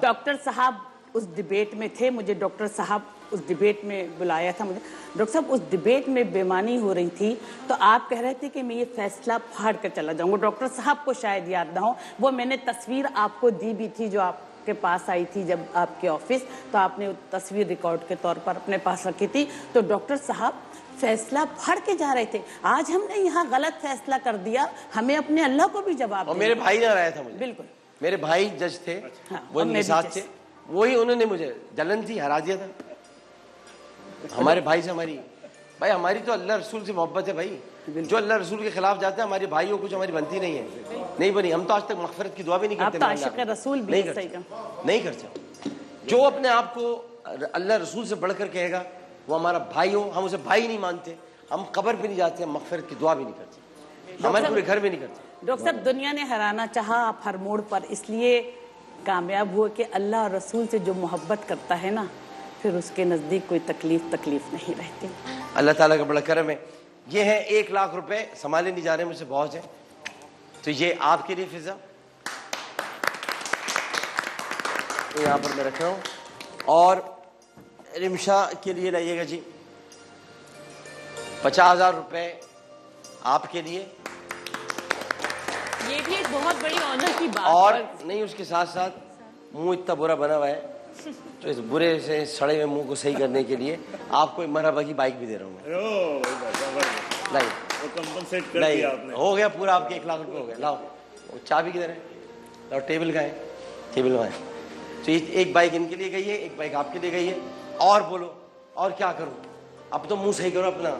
ڈاکٹر صاحب اس ڈیبیٹ میں تھے, مجھے ڈاکٹر صاحب اس ڈیبیٹ میں بلایا تھا. مجھے ڈاکٹر صاحب اس ڈیبیٹ میں بیمانی ہو رہی تھی, تو آپ کہہ رہے تھے کہ میں یہ فیصلہ پھاڑ کر چلا جاؤں گا. ڈاکٹر صاحب کو شاید یاد نہ ہو, وہ میں نے تصویر آپ کو دی بھی تھی جو آپ کے پاس آئی تھی جب آپ کے آفس, تو آپ نے تصویر ریکارڈ کے طور پر اپنے پاس رکھی تھی. تو ڈاکٹر صاحب فیصلہ پھڑ کے جا رہے تھے. آج ہم نے یہاں غلط فیصلہ کر دیا, ہمیں اپنے اللہ کو بھی جواب. اور میرے بھائی نے ہرایا تھا مجھے. بالکل میرے بھائی جج تھے, وہ ان کے ساتھ تھے, وہی انہوں نے مجھے جلن تھی ہرا دیا تھا. ہمارے بھائی سے ہماری تو اللہ رسول سے محبت ہے بھائی. جو اللہ رسول کے خلاف جاتے ہیں ہمارے بھائیوں کو جو ہماری بنتی نہیں ہے, نہیں بنی. ہم تو آج تک مغفرت کی دعا بھی نہیں کرتے. عاشق رسول بھی نہیں کرتے. جو اپنے آپ کو اللہ رسول سے بڑھ کر کہے گا وہ ہمارا بھائی ہو, ہم اسے بھائی نہیں مانتے. ہم قبر بھی نہیں جاتے, ہم مغفرت کی دعا بھی نہیں کرتے, ہمارے پورے گھر بھی نہیں کرتے. ڈاکٹر صاحب دنیا نے ہرانا چاہا آپ ہر موڑ پر, اس لیے کامیاب ہوئے کہ اللہ اور رسول سے جو محبت کرتا ہے نا, پھر اس کے نزدیک کوئی تکلیف نہیں رہتی. اللہ تعالیٰ کا بڑا کرم ہے. یہ ہے 1 لاکھ روپے, سنبھالے نہیں جا رہے مجھ سے بہت ہے, تو یہ آپ کے لیے فضا یہاں پر میں رکھ رہا ہوں. اور رمشا کے لیے لائیے گا جی 50,000 روپے آپ کے لیے. देखिए एक बहुत बड़ी ऑनर की बात اور نہیں اس کے ساتھ ساتھ منہ اتنا برا بنا ہوا ہے تو اس برے سے سڑے ہوئے منہ کو صحیح کرنے کے لیے آپ کو ایک مرحبا کی بائک بھی دے رہا ہوں میں. نہیں کمپنسیٹ کر نہیں دیا آپ نے. ہو گیا پورا آپ کے 1 لاکھ روپے ہو گئے. لاؤ وہ چابی کدھر ہے؟ لاؤ ٹیبل کا ہے, ٹیبل کا ہے. تو ایک بائک ان کے لیے گئی ہے, ایک بائک آپ کے لیے گئی ہے. اور بولو اور کیا کروں, اب تو منہ صحیح کرو اپنا.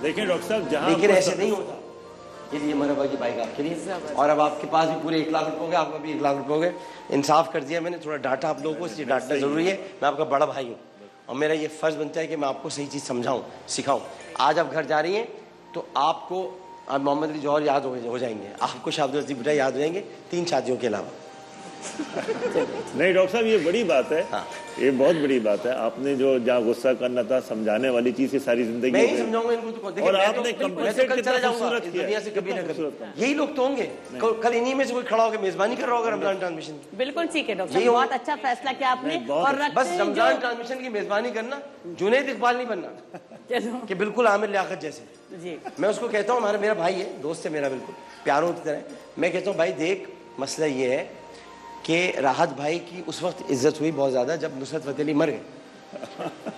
دیکھیں ڈاکٹر صاحب جہاں لیکن ایسے نہیں ہوتا. یہ لیے مرحبا کی بائک آپ کے لیے. اور اب آپ کے پاس بھی پورے 1 لاکھ روپے ہو گئے, آپ کا بھی 1 لاکھ روپے ہو گئے. انصاف کر دیا میں نے, تھوڑا ڈانٹا آپ لوگوں کو, اس لیے ڈانٹنا ضروری ہے. میں آپ کا بڑا بھائی ہوں اور میرا یہ فرض بنتا ہے کہ میں آپ کو صحیح چیز سمجھاؤں, سکھاؤں. آج آپ گھر جا رہی ہیں تو آپ کو اب محمد علی جوہر یاد ہو جائیں گے, آپ کو شاہد الطیف بھٹائی یاد ہو جائیں گے 3 شادیوں کے علاوہ. نہیں ڈاکٹر صاحب یہ بڑی بات ہے, یہ بہت بڑی بات ہے. آپ نے جو جہاں غصہ کرنا تھا سمجھانے والی چیز کی ساری زندگی میں ہی سمجھاؤں گا ان کو. تو اور آپ نے میں تو کمپنسیٹ کل چلا کتنا جاؤں گا خوبصورت اس کیا دنیا سے کبھی نہ کبھی. یہی لوگ تو ہوں گے کل انہی میں سے کوئی کھڑا ہو کے میزبانی کر رہا ہوگا رمضان ٹرانسمیشن کی. بالکل ٹھیک ہے ڈاکٹر صاحب, بہت اچھا فیصلہ کیا آپ نے. اور بس رمضان ٹرانسمیشن کی میزبانی کرنا, جنید اقبال نہیں بننا کہ بالکل عامر لیاقت جیسے. جی میں اس کو کہتا ہوں, میرا بھائی ہے, دوست ہے میرا, بالکل پیاروں کی طرح. میں کہتا ہوں بھائی دیکھ مسئلہ یہ ہے کہ راحت بھائی کی اس وقت عزت ہوئی بہت زیادہ جب نصرت فتح علی مر گئے.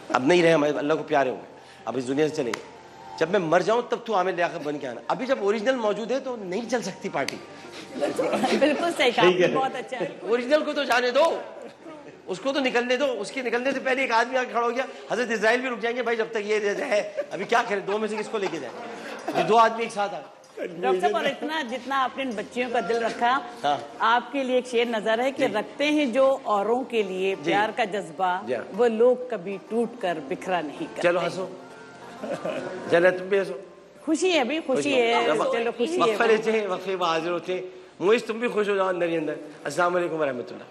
اب نہیں رہے, ہمارے اللہ کو پیارے ہو گئے, اب اس دنیا سے چلے گئے. جب میں مر جاؤں تب تو عامر لیاقت بن کے آنا. ابھی جب اوریجنل موجود ہے تو نہیں چل سکتی پارٹی. بالکل صحیح کہا آپ نے, بہت اچھا ہے. اوریجنل کو تو جانے دو, اس کو تو نکلنے دو. اس کے نکلنے سے پہلے ایک آدمی آ کے کھڑا ہو گیا, حضرت اسرائیل بھی رک جائیں گے بھائی جب تک یہ ہے. ابھی کیا کریں, 2 میں سے کس کو لے کے جائیں؟ یہ 2 آدمی ایک ساتھ آ گئے. ڈاکٹر صاحب اور اتنا جتنا آپ نے ان بچیوں کا دل رکھا, آپ کے لیے ایک شعر نظر ہے کہ رکھتے ہیں جو اوروں کے لیے پیار کا جذبہ, وہ لوگ کبھی ٹوٹ کر بکھرا نہیں کرتے. چلو ہنسو, چلو تم بھی ہنسو. خوشی ہے ابھی, خوشی ہے, چلو خوشی ہے. وقفے لیتے ہیں, وقفے حاضر ہوتے ہیں. مویز تم بھی خوش ہو جاؤ اندر ہی اندر. السلام علیکم ورحمۃ اللہ.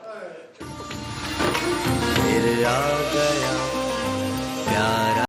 پھر آ گیا پیارا